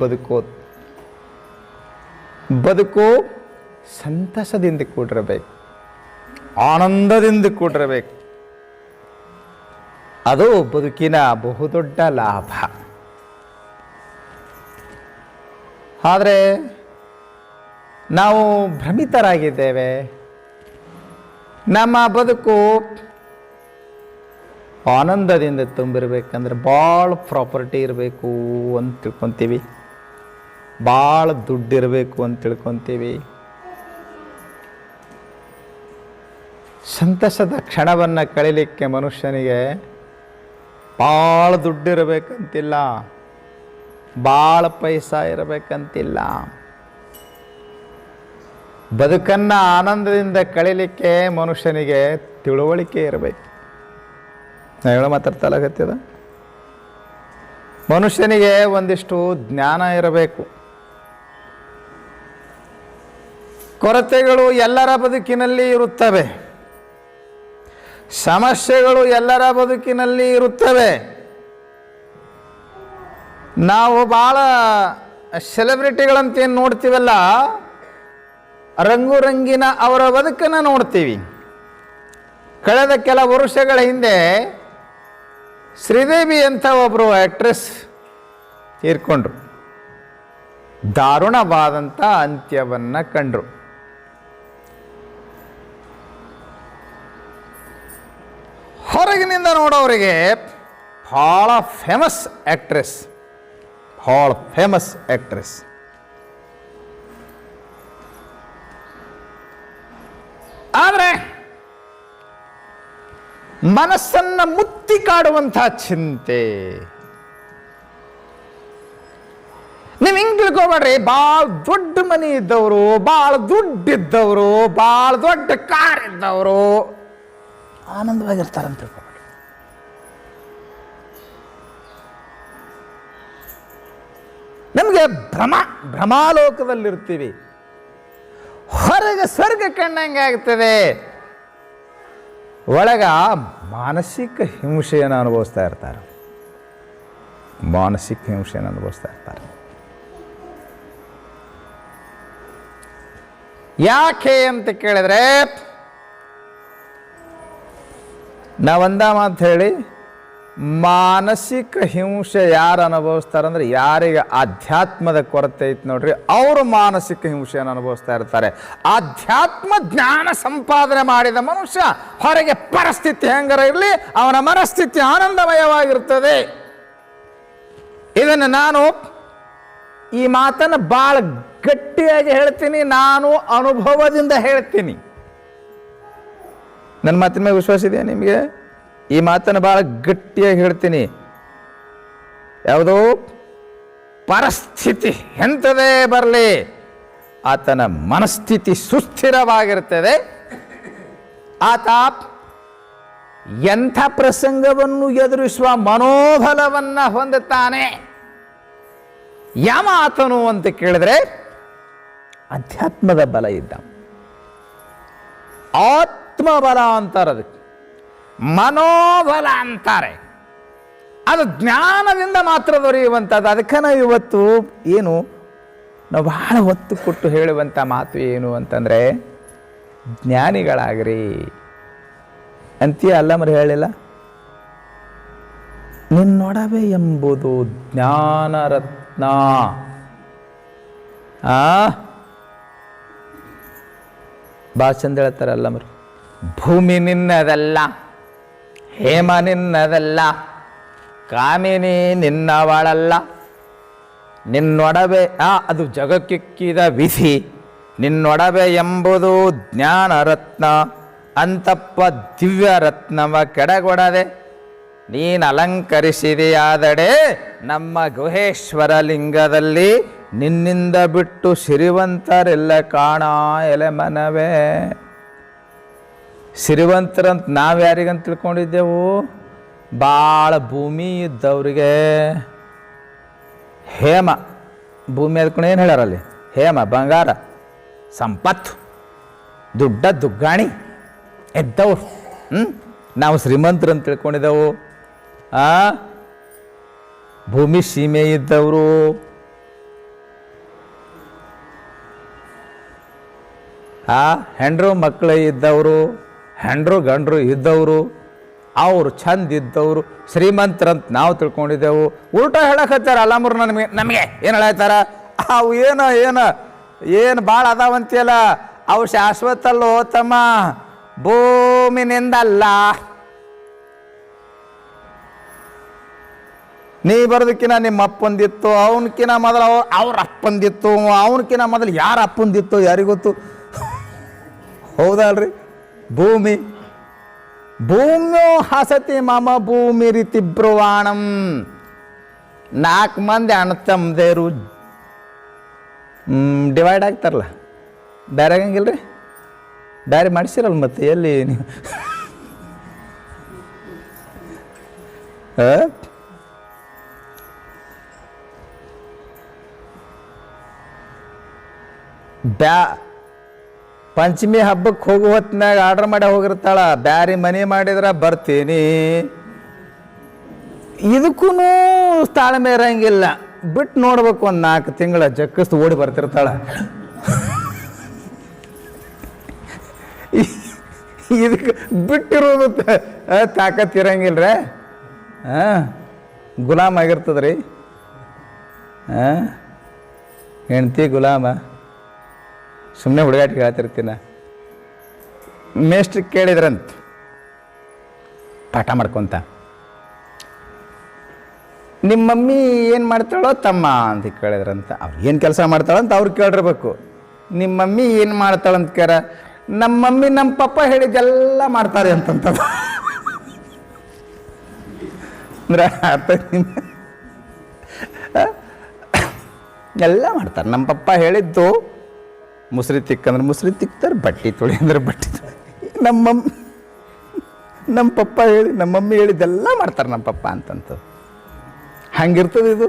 ಬದುಕು ಸಂತಸದಿಂದ ಕೂಡಿರಬೇಕು, ಆನಂದದಿಂದ ಕೂಡಿರಬೇಕು. ಅದು ಬದುಕಿನ ಬಹುದೊಡ್ಡ ಲಾಭ. ಆದರೆ ನಾವು ಭ್ರಮಿತರಾಗಿದ್ದೇವೆ. ನಮ್ಮ ಬದುಕು ಆನಂದದಿಂದ ತುಂಬಿರ್ಬೇಕಂದ್ರೆ ಭಾಳ ಪ್ರಾಪರ್ಟಿ ಇರಬೇಕು ಅಂತ ತಿಳ್ಕೊತೀವಿ, ಭಾಳ ದುಡ್ಡಿರಬೇಕು ಅಂತ ತಿಳ್ಕೊತೀವಿ. ಸಂತಸದ ಕ್ಷಣವನ್ನು ಕಳೀಲಿಕ್ಕೆ ಮನುಷ್ಯನಿಗೆ ಭಾಳ ದುಡ್ಡಿರಬೇಕಂತಿಲ್ಲ, ಭಾಳ ಪೈಸಾ ಇರಬೇಕಂತಿಲ್ಲ. ಬದುಕನ್ನು ಆನಂದದಿಂದ ಕಳೀಲಿಕ್ಕೆ ಮನುಷ್ಯನಿಗೆ ತಿಳುವಳಿಕೆ ಇರಬೇಕು. ನಾನು ಹೇಳೋ ಮಾತಾಡ್ತಲಾಗತ್ತದ. ಮನುಷ್ಯನಿಗೆ ಒಂದಿಷ್ಟು ಜ್ಞಾನ ಇರಬೇಕು. ಕೊರತೆಗಳು ಎಲ್ಲರ ಬದುಕಿನಲ್ಲಿ ಇರುತ್ತವೆ, ಸಮಸ್ಯೆಗಳು ಎಲ್ಲರ ಬದುಕಿನಲ್ಲಿ ಇರುತ್ತವೆ. ನಾವು ಭಾಳ ಸೆಲೆಬ್ರಿಟಿಗಳಂತೇನು ನೋಡ್ತೀವಲ್ಲ, ರಂಗು ರಂಗಿನ ಅವರ ಬದುಕನ್ನು ನೋಡ್ತೀವಿ. ಕಳೆದ ಕೆಲ ವರ್ಷಗಳ ಹಿಂದೆ ಶ್ರೀದೇವಿ ಅಂತ ಒಬ್ಬರು ಆ್ಯಕ್ಟ್ರೆಸ್ ತೀರ್ಕೊಂಡ್ರು. ದಾರುಣವಾದಂಥ ಅಂತ್ಯವನ್ನು ಕಂಡ್ರು. ಹೊರಗಿನಿಂದ ನೋಡೋರಿಗೆ ಭಾಳ ಫೇಮಸ್ ಆ್ಯಕ್ಟ್ರೆಸ್, ಭಾಳ ಫೇಮಸ್ ಆ್ಯಕ್ಟ್ರೆಸ್. ಆದರೆ ಮನಸ್ಸನ್ನು ಮುತ್ತಿ ಕಾಡುವಂಥ ಚಿಂತೆ. ನೀವು ತಿಳ್ಕೊಬೇಡ್ರಿ, ಭಾಳ ದೊಡ್ಡ ಮನೆ ಇದ್ದವರು, ಭಾಳ ದುಡ್ಡಿದ್ದವರು, ಭಾಳ ದೊಡ್ಡ ಕಾರ್ ಇದ್ದವರು ಆನಂದವಾಗಿರ್ತಾರಂತ ತಿಳ್ಕೊಬೇಡ್ರಿ. ನಮಗೆ ಭ್ರಮಾಲೋಕದಲ್ಲಿರ್ತೀವಿ. ಹೊರಗೆ ಸ್ವರ್ಗ ಕಂಡಂಗೆ ಆಗ್ತದೆ, ಒಳಗ ಮಾನಸಿಕ ಹಿಂಸೆಯನ್ನು ಅನುಭವಿಸ್ತಾ ಇರ್ತಾರೆ. ಮಾನಸಿಕ ಹಿಂಸೆಯನ್ನು ಅನುಭವಿಸ್ತಾ ಇರ್ತಾರೆ. ಯಾಕೆ ಅಂತ ಕೇಳಿದ್ರೆ, ನಾವೊಂದ ಮಾತು ಹೇಳಿ, ಮಾನಸಿಕ ಹಿಂಸೆ ಯಾರು ಅನುಭವಿಸ್ತಾರಂದ್ರೆ ಯಾರಿಗೆ ಆಧ್ಯಾತ್ಮದ ಕೊರತೆ ಐತೆ ನೋಡ್ರಿ, ಅವರು ಮಾನಸಿಕ ಹಿಂಸೆಯನ್ನು ಅನುಭವಿಸ್ತಾ ಇರ್ತಾರೆ. ಆಧ್ಯಾತ್ಮ ಜ್ಞಾನ ಸಂಪಾದನೆ ಮಾಡಿದ ಮನುಷ್ಯ ಹೊರಗೆ ಪರಿಸ್ಥಿತಿ ಹೆಂಗಾರ ಇರಲಿ, ಅವನ ಮನಸ್ಥಿತಿ ಆನಂದಮಯವಾಗಿರ್ತದೆ. ಇದನ್ನು ನಾನು ಈ ಮಾತನ್ನು ಭಾಳ ಗಟ್ಟಿಯಾಗಿ ಹೇಳ್ತೀನಿ, ನಾನು ಅನುಭವದಿಂದ ಹೇಳ್ತೀನಿ. ನನ್ನ ಮಾತಿನ ಮೇಲೆ ವಿಶ್ವಾಸ ಇದೆಯಾ ನಿಮಗೆ? ಈ ಮಾತನ್ನು ಭಾಳ ಗಟ್ಟಿಯಾಗಿ ಹೇಳ್ತೀನಿ. ಯಾವುದೋ ಪರಿಸ್ಥಿತಿ ಎಂಥದೇ ಬರಲಿ, ಆತನ ಮನಸ್ಥಿತಿ ಸುಸ್ಥಿರವಾಗಿರ್ತದೆ. ಆತ ಎಂಥ ಪ್ರಸಂಗವನ್ನು ಎದುರಿಸುವ ಮನೋಬಲವನ್ನು ಹೊಂದುತ್ತಾನೆ. ಯಾವ ಆತನು ಅಂತ ಕೇಳಿದ್ರೆ ಅಧ್ಯಾತ್ಮದ ಬಲ ಇದ್ದ. ಆತ್ಮಬಲ ಅಂತಾರೆ, ಅದಕ್ಕೆ ಮನೋಬಲ ಅಂತಾರೆ. ಅದು ಜ್ಞಾನದಿಂದ ಮಾತ್ರ ದೊರೆಯುವಂಥದ್ದು. ಅದಕ್ಕೆ ನಾವು ಇವತ್ತು ಏನು ನಾವು ಬಹಳ ಒತ್ತು ಕೊಟ್ಟು ಹೇಳುವಂಥ ಮಾತು ಏನು ಅಂತಂದರೆ, ಜ್ಞಾನಿಗಳಾಗ್ರಿ ಅಂತೀಯ ಅಲ್ಲ ಮರಿ ಹೇಳಿಲ್ಲ. ನಿನ್ನೊಡವೆ ಎಂಬುದು ಜ್ಞಾನರತ್ನ. ಭಾಳ ಚಂದ ಹೇಳ್ತಾರೆ ಅಲ್ಲ ಮರಿ. ಭೂಮಿ ನಿನ್ನದಲ್ಲ, ಹೇಮ ನಿನ್ನದಲ್ಲ, ಕಾಮಿನಿ ನಿನ್ನವಳಲ್ಲ, ನಿನ್ನೊಡವೆ ಅದು ಜಗಕ್ಕಿಕ್ಕಿದ ವಿಧಿ. ನಿನ್ನೊಡವೆ ಎಂಬುದು ಜ್ಞಾನರತ್ನ, ಅಂತಪ್ಪ ದಿವ್ಯ ರತ್ನವ ಕೆಡಗೊಡದೆ ನೀನು ಅಲಂಕರಿಸಿದೆಯಾದಡೆ ನಮ್ಮ ಗುಹೇಶ್ವರ ಲಿಂಗದಲ್ಲಿ ನಿನ್ನಿಂದ ಬಿಟ್ಟು ಸಿರಿವಂತರೆಲ್ಲ ಕಾಣ ಎಲೆ ಮನವೇ. ಸಿರಿವಂತರಂತ ನಾವು ಯಾರಿಗಂತ ತಿಳ್ಕೊಂಡಿದ್ದೆವು? ಭಾಳ ಭೂಮಿ ಇದ್ದವ್ರಿಗೆ. ಹೇಮ ಭೂಮಿ ಅದಕೊಂಡು ಏನು ಹೇಳ್ಯಾರಲ್ಲಿ? ಹೇಮ ಬಂಗಾರ ಸಂಪತ್ತು ದುಡ್ಡ ದುಗ್ಗಾಣಿ ಇದ್ದವ್ರು. ನಾವು ಶ್ರೀಮಂತರಂತ ತಿಳ್ಕೊಂಡಿದ್ದೆವು. ಭೂಮಿ ಸೀಮೆ ಇದ್ದವರು, ಹೆಂಡ್ರು ಮಕ್ಕಳು ಇದ್ದವರು, ಹೆಂಡ್ರು ಗಂಡ್ರು ಇದ್ದವರು, ಅವರು ಚಂದ ಇದ್ದವರು ಶ್ರೀಮಂತರಂತ ನಾವು ತಿಳ್ಕೊಂಡಿದ್ದೆವು. ಉಲ್ಟಾ ಹೇಳಕತ್ತಾರ ಅಲ್ಲಾಮ್ರು ನಮಗೆ ಏನು ಹೇಳತ್ತಾರ? ಅವು ಏನು ಭಾಳ ಅದಾವಂತಿಯಲ್ಲ, ಅವು ಶಾಶ್ವತಲ್ಲೋ ತಮ್ಮ, ಭೂಮಿನಿಂದಲ್ಲ. ನೀ ಬರೋದಕ್ಕಿನ ನಿಮ್ಮ ಅಪ್ಪಂದಿತ್ತು, ಅವನಕಿನ ಮೊದಲು ಅವ್ರ ಅಪ್ಪಂದಿತ್ತು, ಅವನಕಿನ ಮೊದಲು ಯಾರ ಅಪ್ಪಂದಿತ್ತು ಯಾರಿಗೊತ್ತು? ಹೌದಲ್ರಿ? ಭೂಮಿ ಭೂಮ್ಯೋ ಹಸತಿ ಮಮ ಭೂಮಿ ರೀತಿ ಬ್ರುವಾಣಂ. 4 ಮಂದಿ ಅಣ್ಣ ತಮ್ಮದೇರು ಡಿವೈಡ್ ಆಗ್ತಾರಲ್ಲ, ಬೇರೆ ಆಗಂಗಿಲ್ಲ ರೀ? ಬೇರೆ ಮಾಡಿಸಿರಲ್ಲ ಮತ್ತೆ ಎಲ್ಲಿ ನೀವು? ಪಂಚಮಿ ಹಬ್ಬಕ್ಕೆ ಹೋಗೋ ಹೊತ್ತಿನಾಗ ಆರ್ಡರ್ ಮಾಡಿ ಹೋಗಿರ್ತಾಳ, ಬ್ಯಾರಿ ಮನೆ ಮಾಡಿದ್ರೆ ಬರ್ತೀನಿ. ಇದಕ್ಕೂ ತಾಳ್ಮೆ ಇರಂಗಿಲ್ಲ, ಬಿಟ್ಟು ನೋಡ್ಬೇಕು. ಒಂದು 4 ತಿಂಗಳ ಜಕ್ಕಸ್ತು ಓಡಿ ಬರ್ತಿರ್ತಾಳ. ಇದಕ್ಕೆ ಬಿಟ್ಟಿರೋದು ತಾಕತ್ ಇರಂಗಿಲ್ರಿ. ಗುಲಾಮ್ ಆಗಿರ್ತದ್ರಿ. ಹೆಂಡ್ತಿ ಗುಲಾಮ. ಸುಮ್ಮನೆ ಹುಡುಗಾಟಿಗೆ ಹೇಳ್ತಿರ್ತೀನ. ಮೇಷ್ಟ್ರಿಗೆ ಕೇಳಿದ್ರಂತ ಪಾಠ ಮಾಡ್ಕೊತ, ನಿಮ್ಮ ಮಮ್ಮಿ ಏನು ಮಾಡ್ತಾಳೋ ತಮ್ಮ ಅಂತ ಕೇಳಿದ್ರಂತ. ಅವ್ರು ಏನು ಕೆಲಸ ಮಾಡ್ತಾಳಂತ ಅವ್ರು ಕೇಳಿರ್ಬೇಕು. ನಿಮ್ಮ ಮಮ್ಮಿ ಏನು ಮಾಡ್ತಾಳಂತ ಕೇಳ, ನಮ್ಮ ಮಮ್ಮಿ ನಮ್ಮ ಪಪ್ಪ ಹೇಳಿದ್ದೆಲ್ಲ ಮಾಡ್ತಾರೆ ಅಂತಂತ. ಅಂದ್ರೆ ಅರ್ಥ ಎಲ್ಲ ಮಾಡ್ತಾರೆ. ನಮ್ಮ ಪಪ್ಪ ಹೇಳಿದ್ದು ಮುಸ್ರಿ ತಿಕ್ಕಂದ್ರೆ ಮುಸ್ರಿ ತಿಕ್ತಾರೆ, ಬಟ್ಟೆ ತೊಳಿ ಅಂದ್ರೆ ಬಟ್ಟೆ ತೊಳಿ. ನಮ್ಮ ಪಪ್ಪ ಹೇಳಿ ನಮ್ಮ ಮಮ್ಮಿ ಹೇಳಿದ್ದೆಲ್ಲ ಮಾಡ್ತಾರೆ ನಮ್ಮ ಪಪ್ಪ ಅಂತಂತ. ಹಂಗಿರ್ತದೆ ಇದು.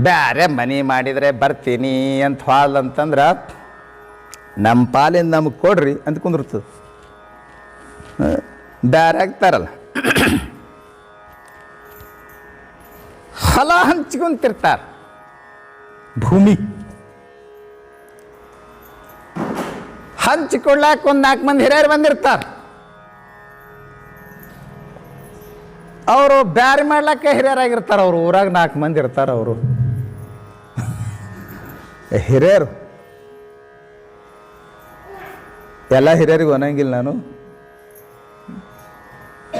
ಬ್ಯಾರೆ ಮನೆ ಮಾಡಿದರೆ ಬರ್ತೀನಿ ಅಂತ ಹಾಲಂತಂದ್ರೆ ನಮ್ಮ ಪಾಲಿಂದ ನಮಗೆ ಕೊಡ್ರಿ ಅಂತ ಕುಂದಿರ್ತದೆ. ಬ್ಯಾರೆ ಆಗ್ತಾರಲ್ಲ, ಹೊಲ ಹಂಚ್ಕೊಂತಿರ್ತಾರೆ. ಭೂಮಿ ಹಂಚಿಕೊಳ್ಳಾಕ ಒಂದು 4 ಮಂದಿ ಹಿರಿಯರು ಬಂದಿರ್ತಾರೆ. ಅವರು ಬ್ಯಾರೆ ಮಾಡ್ಲಿಕ್ಕೆ ಹಿರಿಯರಾಗಿರ್ತಾರೆ. ಅವರು ಊರಾಗ 4 ಮಂದಿ ಇರ್ತಾರೆ. ಅವರು ಹಿರಿಯರು ಎಲ್ಲ ಹಿರಿಯರಿಗೂ ಅನ್ನಂಗಿಲ್ಲ ನಾನು.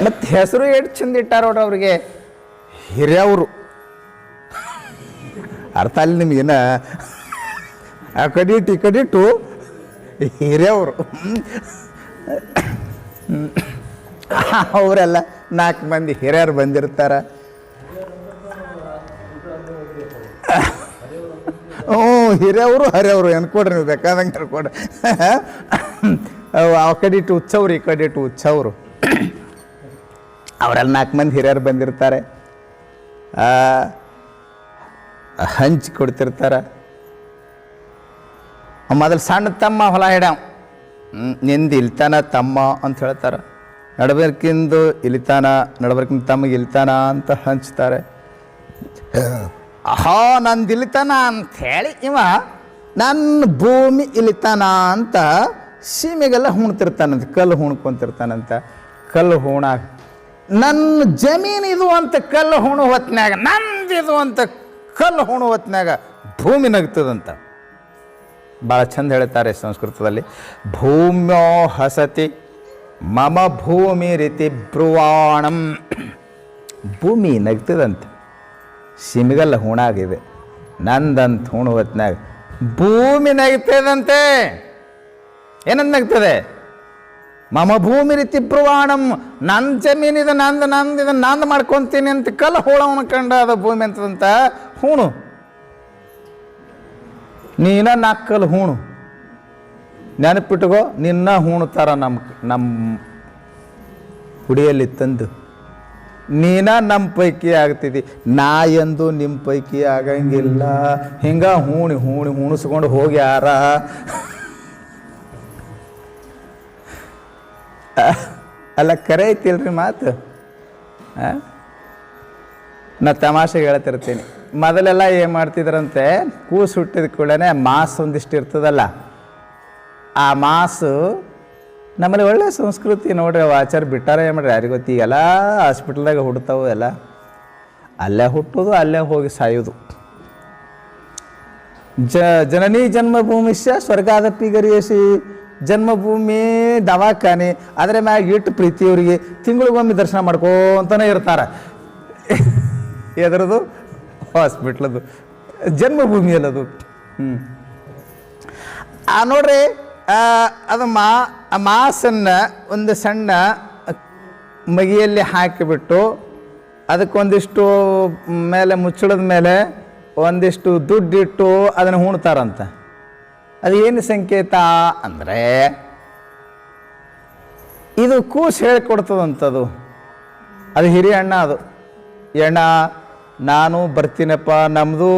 ಮತ್ತು ಹೆಸರು ಎಷ್ಟು ಚಂದ ಇಟ್ಟಾರ ನೋಡ್ರಿ ಅವ್ರಿಗೆ, ಹಿರಿಯವರು. ಅರ್ಥ ಅಲ್ಲಿ ನಿಮಗೇನ ಆ ಕಡಿಟ್ಟು ಹಿರಿಯವರು. ಅವರೆಲ್ಲ 4 ಮಂದಿ ಹಿರಿಯರು ಬಂದಿರ್ತಾರೆ. ಹಿರಿಯವರು ಹರಿಯವರು ಅನ್ಕೊಡ್ರಿ, ನೀವು ಬೇಕಾದಂಗೆ ಅನ್ಕೊಡ್ರಿ. ಆ ಕಡಿಟ್ಟು ಉತ್ಸವ್ರು, ಈ ಕಡಿಟ್ಟು ಉತ್ಸವ್ರು. ಅವರೆಲ್ಲ 4 ಮಂದಿ ಹಿರಿಯರು ಬಂದಿರ್ತಾರೆ. ಹಂಚಿ ಕೊಡ್ತಿರ್ತಾರೆ. ಮೊದಲು ಸಣ್ಣ ತಮ್ಮ ಹೊಲ ಹಿಡ್ಯಾವ, ನಿಂದು ಇಲ್ತಾನ ತಮ್ಮ ಅಂತ ಹೇಳ್ತಾರೆ. ನಡಬರ್ಕಿಂದು ಇಲಿತಾನ, ನಡಬರ್ಕಿಂದ ತಮಗೆ ಇಲ್ತಾನ ಅಂತ ಹಂಚ್ತಾರೆ. ನಂದು ಇಲಿತಾನ ಅಂಥೇಳಿ ಇವ ನನ್ನ ಭೂಮಿ ಇಲಿತಾನ ಅಂತ ಸೀಮೆಗೆಲ್ಲ ಹುಣ್ತಿರ್ತಾನಂತ, ಕಲ್ಲು ಹುಣ್ಕೊಂತಿರ್ತಾನಂತ. ಕಲ್ಲು ಹೂಣಾಗ ನನ್ನ ಜಮೀನು ಇದು ಅಂತ ಕಲ್ಲು ಹುಣು ಹೊತ್ನ್ಯಾಗ, ನಂದಿದು ಅಂತ ಕಲ್ಲು ಹುಣು ಹೊತ್ನ್ಯಾಗ ಭೂಮಿ ನಗ್ತದಂತ. ಭಾಳ ಚಂದ ಹೇಳ್ತಾರೆ ಸಂಸ್ಕೃತದಲ್ಲಿ. ಭೂಮ್ಯೋ ಹಸತಿ ಮಮ ಭೂಮಿ ರೀತಿ ಬ್ರುವಾಣಂ. ಭೂಮಿ ನಗ್ತದಂತೆ, ಸಿಮಿಗಲ್ಲ ಹುಣಾಗಿದೆ. ನಂದಂತ ಹುಣು ಹೊತ್ನ್ಯಾಗ ಭೂಮಿ ನಗ್ತದಂತೆ. ಏನಂತ ನಗ್ತದೆ? ಮಮ ಭೂಮಿ ರೀತಿ ಬ್ರುವಾಣಂ. ನನ್ನ ಜಮೀನಿದೆ, ನಂದು ಮಾಡ್ಕೊತೀನಿ ಅಂತ ಕಲ್ಲು ಹೋಳವನ ಕಂಡ ಅದು ಭೂಮಿ ಅಂತದಂತ. ಹೂಣು ನೀನ 4 ಕಲ್ಲು ಹೂಣು, ನೆನಪಿಟ್ಕೋ. ನಿನ್ನ ಹೂಣ್ತಾರ ನಮ್ಮ ಹುಡಿಯಲ್ಲಿ ತಂದು. ನೀನ ನಮ್ಮ ಪೈಕಿ ಆಗ್ತಿದ್ದಿ, ನಾ ಎಂದು ನಿಮ್ಮ ಪೈಕಿ ಆಗಂಗಿಲ್ಲ. ಹಿಂಗ ಹೂಣಿಸ್ಕೊಂಡು ಹೋಗ್ಯಾರ. ಅಲ್ಲ, ಕರೆ ಐತಿಲ್ರಿ ಮಾತು. ನಾ ತಮಾಷೆಗೆ ಹೇಳ್ತಿರ್ತೀನಿ. ಮೊದಲೆಲ್ಲ ಏನು ಮಾಡ್ತಿದ್ರಂತೆ, ಕೂಸು ಹುಟ್ಟಿದ ಕೂಡಲೇ ಮಾಸು ಒಂದಿಷ್ಟು ಇರ್ತದಲ್ಲ, ಆ ಮಾಸು ನಮ್ಮಲ್ಲಿ ಒಳ್ಳೆ ಸಂಸ್ಕೃತಿ ನೋಡ್ರಿ. ಆಚಾರ ಬಿಟ್ಟಾರ ಏನು ಮಾಡ್ರಿ ಯಾರಿಗೆ ಗೊತ್ತಿ. ಈಗೆಲ್ಲ ಹಾಸ್ಪಿಟಲ್ದಾಗ ಹುಡ್ತಾವು ಎಲ್ಲ. ಅಲ್ಲೇ ಹುಟ್ಟೋದು, ಅಲ್ಲೇ ಹೋಗಿ ಸಾಯೋದು. ಜನನಿ ಜನ್ಮಭೂಮಿಶ್ಯ ಸ್ವರ್ಗಾದಪಿ ಗರಿಯಸಿ. ಜನ್ಮಭೂಮಿ ದವಾಖಾನೆ, ಅದರ ಮ್ಯಾಗ ಇಟ್ಟು ಪ್ರೀತಿ ಇವರಿಗೆ. ತಿಂಗಳಿಗೊಮ್ಮೆ ದರ್ಶನ ಮಾಡ್ಕೋತಾನೆ ಇರ್ತಾರೆ. ಎದರದು? ಹಾಸ್ಪಿಟ್ಲದು, ಜನ್ಮಭೂಮಿಯಲ್ಲದು. ನೋಡ್ರಿ, ಅದು ಮಾಸನ್ನು ಒಂದು ಸಣ್ಣ ಮಗಿಯಲ್ಲಿ ಹಾಕಿಬಿಟ್ಟು ಅದಕ್ಕೊಂದಿಷ್ಟು ಮೇಲೆ ಮುಚ್ಚಳದ ಮೇಲೆ ಒಂದಿಷ್ಟು ದುಡ್ಡಿಟ್ಟು ಅದನ್ನು ಉಣ್ತಾರಂತ. ಅದು ಏನು ಸಂಕೇತ ಅಂದರೆ, ಇದು ಕೂಸು ಹೇಳಿಕೊಡ್ತದಂಥದ್ದು. ಅದು ಹಿರಿಯ ಅಣ್ಣ. ಅದು ಅಣ್ಣ ನಾನು ಬರ್ತೀನಪ್ಪ, ನಮ್ಮದು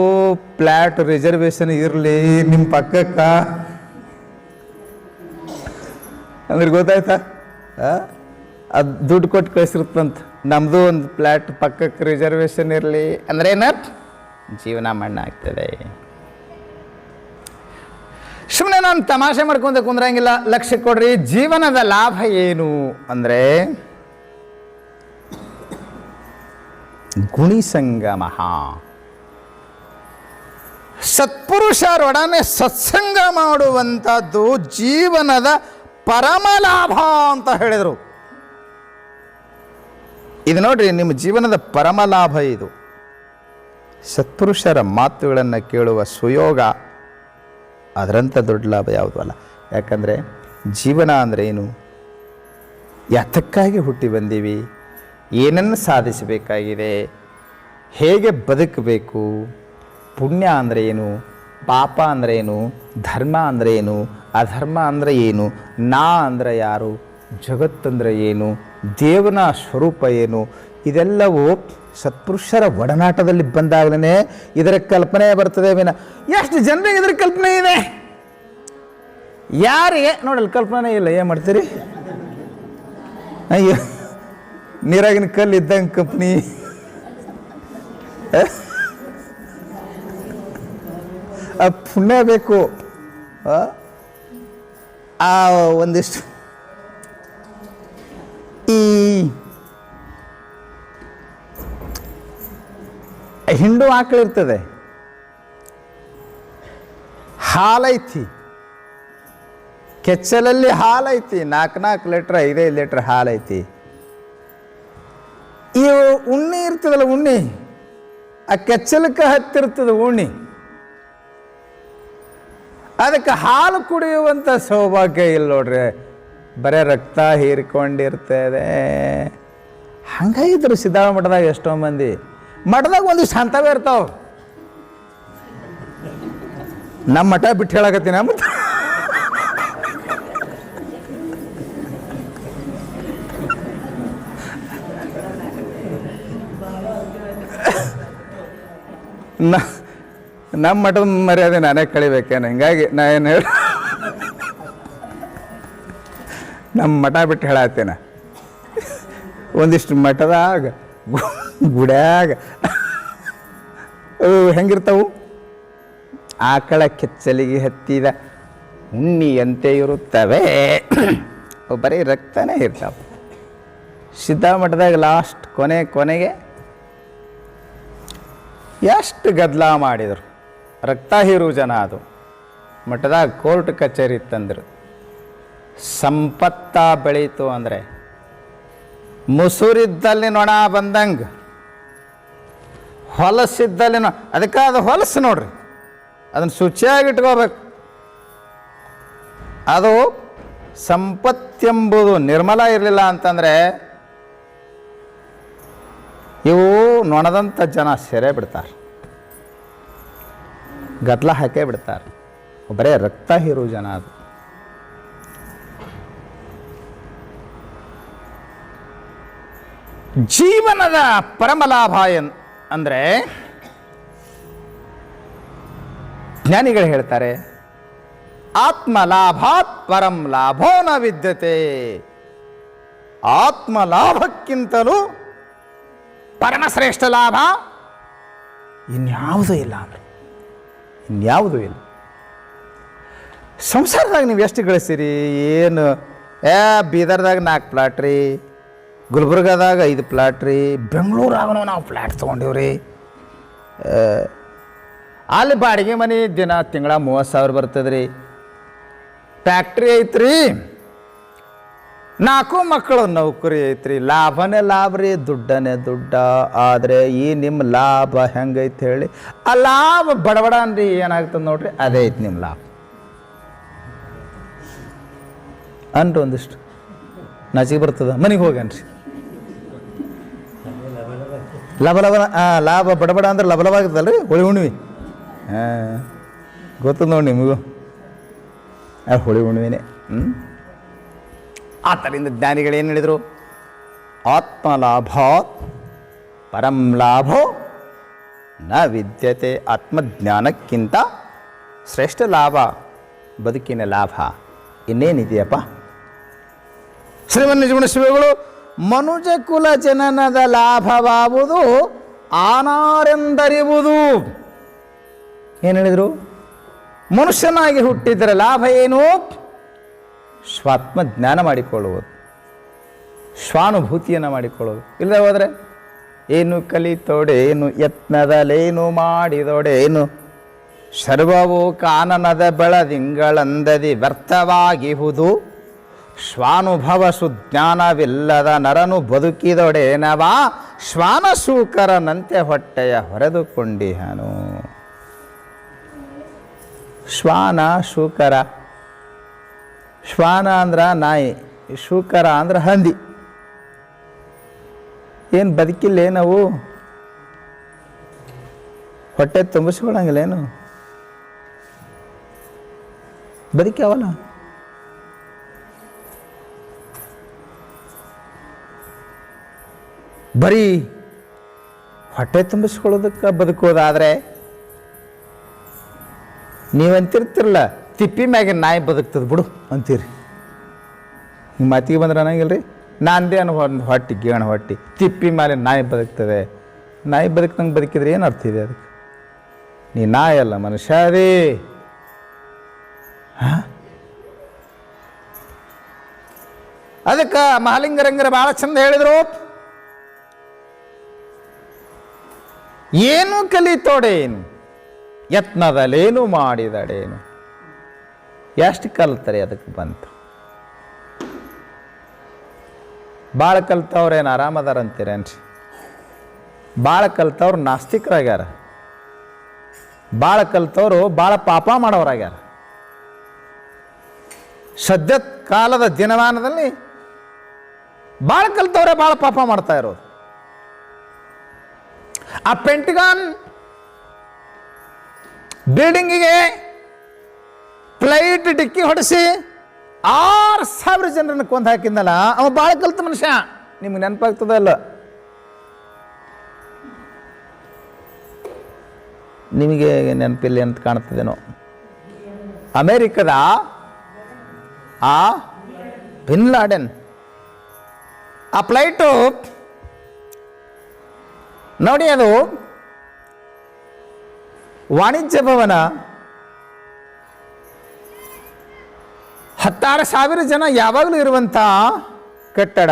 ಫ್ಲ್ಯಾಟ್ ರಿಸರ್ವೇಷನ್ ಇರಲಿ ನಿಮ್ಮ ಪಕ್ಕಕ್ಕ ಅಂದ್ರೆ ಗೊತ್ತಾಯ್ತಾ? ಅದು ದುಡ್ಡು ಕೊಟ್ಟು ಕಳಿಸಿರ್ತಂತ. ನಮ್ಮದು ಒಂದು ಫ್ಲ್ಯಾಟ್ ಪಕ್ಕಕ್ಕೆ ರಿಸರ್ವೇಷನ್ ಇರಲಿ ಅಂದ್ರೆ ಏನಪ್ಪ, ಜೀವನ ಮಣ್ಣ ಆಗ್ತದೆ. ಸುಮ್ಮನೆ ನಾನು ತಮಾಷೆ ಮಾಡ್ಕೊಂತ ಕುಂದ್ರಂಗಿಲ್ಲ. ಲಕ್ಷ್ಯ ಕೊಡ್ರಿ. ಜೀವನದ ಲಾಭ ಏನು ಅಂದರೆ ಗುಣಿ ಸಂಗಮ. ಸತ್ಪುರುಷರೊಡನೆ ಸತ್ಸಂಗ ಮಾಡುವಂಥದ್ದು ಜೀವನದ ಪರಮ ಲಾಭ ಅಂತ ಹೇಳಿದರು. ಇದು ನೋಡ್ರಿ, ನಿಮ್ಮ ಜೀವನದ ಪರಮ ಲಾಭ ಇದು. ಸತ್ಪುರುಷರ ಮಾತುಗಳನ್ನು ಕೇಳುವ ಸುಯೋಗ, ಅದರಂಥ ದೊಡ್ಡ ಲಾಭ ಯಾವುದೂ ಅಲ್ಲ. ಯಾಕಂದರೆ ಜೀವನ ಅಂದರೆ ಏನು, ಯಾತಕ್ಕಾಗಿ ಹುಟ್ಟಿ ಬಂದೀವಿ, ಏನನ್ನು ಸಾಧಿಸಬೇಕಾಗಿದೆ, ಹೇಗೆ ಬದುಕಬೇಕು, ಪುಣ್ಯ ಅಂದರೆ ಏನು, ಪಾಪ ಅಂದರೆ ಏನು, ಧರ್ಮ ಅಂದರೆ ಏನು, ಅಧರ್ಮ ಅಂದರೆ ಏನು, ನಾ ಅಂದರೆ ಯಾರು, ಜಗತ್ತಂದರೆ ಏನು, ದೇವನ ಸ್ವರೂಪ ಏನು, ಇದೆಲ್ಲವೂ ಸತ್ಪುರುಷರ ಒಡನಾಟದಲ್ಲಿ ಬಂದಾಗಲೇ ಇದರ ಕಲ್ಪನೆ ಬರ್ತದೆ. ವಿನ ಎಷ್ಟು ಜನರಿಗೆ ಇದರ ಕಲ್ಪನೆ ಇದೆ? ಯಾರಿಗೆ ನೋಡಲ್ಲ ಕಲ್ಪನೆ ಇಲ್ಲ, ಏನು ಮಾಡ್ತೀರಿ? ಅಯ್ಯೋ, ನೀರಾಗಿನ ಕಲ್ಲು ಇದ್ದಂಗೆ ಕಂಪ್ನಿ. ಪುಣ್ಯ ಬೇಕು. ಆ ಒಂದಿಷ್ಟು ಈ ಹಿಂಡು ಆಕಳಿರ್ತದೆ, ಹಾಲೈತಿ, ಕೆಚ್ಚಲಲ್ಲಿ ಹಾಲೈತಿ, 4 ಲೀಟ್ರ್ 5 ಲೀಟ್ರ್ ಹಾಲೈತಿ. ಇವು ಉಣ್ಣಿ ಇರ್ತದಲ್ಲ, ಉಣ್ಣಿ ಆ ಕೆಚ್ಚಲಕ್ಕೆ ಹತ್ತಿರ್ತದೆ ಉಣ್ಣಿ, ಅದಕ್ಕೆ ಹಾಲು ಕುಡಿಯುವಂಥ ಸೌಭಾಗ್ಯ ಇಲ್ಲ ನೋಡ್ರಿ, ಬರೇ ರಕ್ತ ಹೀರಿಕೊಂಡಿರ್ತದೆ. ಹಂಗಾಗಿದ್ರು ಸಿದ್ಧಾರೂಢ ಮಠದಾಗ ಎಷ್ಟೋ ಮಂದಿ. ಮಠದಾಗ ಒಂದಿಷ್ಟು ಅಂಥವೇ ಇರ್ತಾವೆ. ನಮ್ಮ ಮಠ ಬಿಟ್ಟು ಹೇಳಕತ್ತೀನಿ ಮತ್ತು ನಮ್ಮ ಮಠದ ಮರ್ಯಾದೆ ನಾನೇ ಕಳಿಬೇಕೇನು? ಹಿಂಗಾಗಿ ನಾ ಏನು ಹೇಳಿ ನಮ್ಮ ಮಠ ಬಿಟ್ಟು ಹೇಳತ್ತೇನೆ. ಒಂದಿಷ್ಟು ಮಠದಾಗ ಗುಡ್ಯಾಗ ಹೆಂಗಿರ್ತಾವು, ಆಕಳ ಕೆಚ್ಚಲಿಗೆ ಹತ್ತಿದ ಉಣ್ಣಿಯಂತೆ ಇರುತ್ತವೆ, ಬರೀ ರಕ್ತನೇ ಇರ್ತಾವೆ. ಸಿದ್ಧಾರೂಢ ಮಠದಾಗ ಲಾಸ್ಟ್ ಕೊನೆಗೆ ಎಷ್ಟು ಗದ್ದಲ ಮಾಡಿದರು, ರಕ್ತ ಹೀರು ಜನ. ಅದು ಮಠದಾಗ ಕೋರ್ಟ್ ಕಚೇರಿ ಇತ್ತಂದ್ರು. ಸಂಪತ್ತ ಬೆಳೀತು ಅಂದರೆ ಮುಸುರಿದ್ದಲ್ಲಿ ನೊಣ ಬಂದಂಗೆ, ಹೊಲಸಿದ್ದಲ್ಲಿ ಅದಕ್ಕೆ ಅದು ಹೊಲಸು ನೋಡ್ರಿ, ಅದನ್ನು ಶುಚಿಯಾಗಿ ಇಟ್ಕೋಬೇಕು. ಅದು ಸಂಪತ್ತೆಂಬುದು ನಿರ್ಮಲ ಇರಲಿಲ್ಲ ಅಂತಂದರೆ ಇವು ನೊಣದಂಥ ಜನ ಸೆರೆ ಬಿಡ್ತಾರೆ, ಗದ್ದಲ ಹಾಕೇ ಬಿಡ್ತಾರೆ. ಬರೇ ರಕ್ತ ಹೀರು ಜನ ಅದು. ಜೀವನದ ಪರಮ ಲಾಭ ಅಂದರೆ ಜ್ಞಾನಿಗಳು ಹೇಳ್ತಾರೆ, ಆತ್ಮಲಾಭಾತ್ ಪರಂ ಲಾಭೋ ನ ವಿದ್ಯತೆ. ಆತ್ಮಲಾಭಕ್ಕಿಂತಲೂ ಪರಮಶ್ರೇಷ್ಠ ಲಾಭ ಇನ್ಯಾವುದೂ ಇಲ್ಲ ಅಂದ್ರೆ ಇನ್ಯಾವುದೂ ಇಲ್ಲ. ಸಂಸಾರದಾಗ ನೀವು ಎಷ್ಟು ಗಳಿಸ್ತೀರಿ? ಏನು ಬೀದರ್ದಾಗ 4 ಪ್ಲಾಟ್ ರೀ, ಗುಲ್ಬರ್ಗಾದಾಗ 5 ಪ್ಲಾಟ್ ರೀ, ಬೆಂಗಳೂರಾಗೂ ನಾವು ಪ್ಲಾಟ್ ತೊಗೊಂಡಿವ್ರಿ. ಅಲ್ಲಿ ಬಾಡಿಗೆ ಮನೆ ತಿಂಗಳ 30,000 ಬರ್ತದೆ ರೀ. ಫ್ಯಾಕ್ಟ್ರಿ ಐತ್ರಿ, 4 ಮಕ್ಕಳು ನೌಕರಿ ಐತ್ರಿ. ಲಾಭನೇ ಲಾಭ ರೀ, ದುಡ್ಡನೇ ದುಡ್ಡ. ಆದರೆ ಈ ನಿಮ್ಮ ಲಾಭ ಹೆಂಗೈತೆ ಹೇಳಿ? ಆ ಲಾಭ ಬಡಬಡ ಅನ್ರಿ ಏನಾಗ್ತದೆ ನೋಡ್ರಿ, ಅದೇ ಐತಿ ನಿಮ್ಮ ಲಾಭ ಅನ್ರಿ. ಒಂದಿಷ್ಟು ನಾಚಿಗೆ ಬರ್ತದ, ಮನೆಗೆ ಹೋಗನ್ರಿ. ಲಾಭ ಬಡಬಡ ಅಂದ್ರೆ ಲಭಲಭ ಆಗ್ತದಲ್ರಿ, ಹೋಳಿ ಹುಣ್ಣಿಮೆ. ಗೊತ್ತದ ನೋಡಿ ನಿಮಗೂ, ಹೋಳಿ ಹುಣ್ಣಿಮೆನೇ. ಆ ಥರಿಂದ ಜ್ಞಾನಿಗಳು ಏನು ಹೇಳಿದರು? ಆತ್ಮಲಾಭಾತ್ ಪರಂ ಲಾಭೋ ನ ವಿದ್ಯತೆ. ಆತ್ಮಜ್ಞಾನಕ್ಕಿಂತ ಶ್ರೇಷ್ಠ ಲಾಭ, ಬದುಕಿನ ಲಾಭ ಇನ್ನೇನಿದೆಯಪ್ಪ? ಶ್ರೀಮನ್ನಿಜಗುಣ ಶಿವಗಳು ಮನುಜ ಕುಲ ಜನನದ ಲಾಭವಾಗುವುದು ಆನಾರೆಂದರಿವುದು. ಏನು ಹೇಳಿದರು? ಮನುಷ್ಯನಾಗಿ ಹುಟ್ಟಿದರೆ ಲಾಭ ಏನು? ಸ್ವಾತ್ಮ ಜ್ಞಾನ ಮಾಡಿಕೊಳ್ಳುವುದು, ಸ್ವಾನುಭೂತಿಯನ್ನು ಮಾಡಿಕೊಳ್ಳುವುದು. ಇಲ್ಲದೆ ಹೋದರೆ ಏನು ಕಲಿತೋಡೇನು, ಯತ್ನದಲ್ಲೇನು ಮಾಡಿದೋಡೇನು, ಸರ್ವವು ಕಾನನದ ಬೆಳದಿಂಗಳಂದದಿ ವ್ಯರ್ಥವಾಗಿಹುದು. ಸ್ವಾನುಭವ ಸುಜ್ಞಾನವಿಲ್ಲದ ನರನು ಬದುಕಿದೊಡೇನವ, ಶ್ವಾನ ಶೂಕರನಂತೆ ಹೊಟ್ಟೆಯ ಹೊರೆದುಕೊಂಡಿಹನು. ಶ್ವಾನ ಶೂಕರ, ಶ್ವಾನ ಅಂದ್ರೆ ನಾಯಿ, ಶೂಕರ ಅಂದ್ರೆ ಹಂದಿ. ಏನು ಬದುಕಿಲ್ಲ ನಾವು? ಹೊಟ್ಟೆ ತುಂಬಿಸ್ಕೊಳಂಗಿಲ್ಲೇನು? ಬದುಕ್ಯಾವಲ್ಲ. ಬರೀ ಹೊಟ್ಟೆ ತುಂಬಿಸ್ಕೊಳ್ಳೋದಕ್ಕೆ ಬದುಕೋದಾದರೆ ನೀವಂತಿರ್ತಿರಲ್ಲ, ತಿಪ್ಪಿ ಮ್ಯಾಗಿನ ನಾಯಿ ಬದುಕ್ತದೆ ಬಿಡು ಅಂತೀರಿ. ನಿಮ್ಮ ಮಾತಿಗೆ ಬಂದ್ರೆ ಅನ್ನಂಗಿಲ್ಲ ರೀ. ನಾನದೇ ಅನ್ನೋ ಹೊಟ್ಟಿ ಗೇಣ ಹೊಟ್ಟಿ, ತಿಪ್ಪಿ ಮೇಲೆ ನಾಯಿ ಬದುಕ್ತದೆ. ನಾಯಿ ಬದುಕ್ದಂಗೆ ಬದುಕಿದ್ರೆ ಏನು ಅರ್ಥ ಇದೆ ಅದಕ್ಕೆ? ನೀ ನಾಯಿ ಅಲ್ಲ, ಮನುಷ್ಯ ಅದೇ. ಅದಕ್ಕೆ ಮಹಾಲಿಂಗರಂಗರ ಭಾಳ ಚಂದ ಹೇಳಿದರು, ಏನು ಕಲಿತೋಡೇನು ಯತ್ನದಲ್ಲೇನು ಮಾಡಿದಡೇನು. ಎಷ್ಟು ಕಲ್ತಾರೆ ಅದಕ್ಕೆ ಬಂತು. ಭಾಳ ಕಲ್ತವ್ರೇನು ಆರಾಮದಾರ ಅಂತೀರೇನ್ರಿ? ಭಾಳ ಕಲ್ತವ್ರು ನಾಸ್ತಿಕರಾಗ್ಯಾರ. ಭಾಳ ಕಲ್ತವ್ರು ಭಾಳ ಪಾಪ ಮಾಡೋರಾಗ್ಯಾರ. ಸದ್ಯ ಕಾಲದ ದಿನಮಾನದಲ್ಲಿ ಭಾಳ ಕಲ್ತವ್ರೆ ಭಾಳ ಪಾಪ ಮಾಡ್ತಾ ಇರೋದು. ಆ ಪೆಂಟಗಾನ್ ಬಿಲ್ಡಿಂಗಿಗೆ ಫ್ಲೈಟ್ ಡಿಕ್ಕಿ ಹೊಡೆಸಿ 6,000 ಜನರನ್ನು ಕೊಂದು ಹಾಕಿದ್ನಲ್ಲ, ಅವ ಭಾಳ ಕಲ್ತ ಮನುಷ್ಯ. ನಿಮ್ಗೆ ನೆನಪಾಗ್ತದಲ್ಲ? ನಿಮಗೆ ನೆನಪಿಲ್ಲ ಅಂತ ಕಾಣ್ತದೇನೋ. ಅಮೇರಿಕದ ಆ ಬಿನ್ ಲಾಡೆನ್ ಆ ಫ್ಲೈಟು ನೋಡಿ, ಅದು ವಾಣಿಜ್ಯ ಭವನ, 16,000 ಜನ ಯಾವಾಗಲೂ ಇರುವಂಥ ಕಟ್ಟಡ.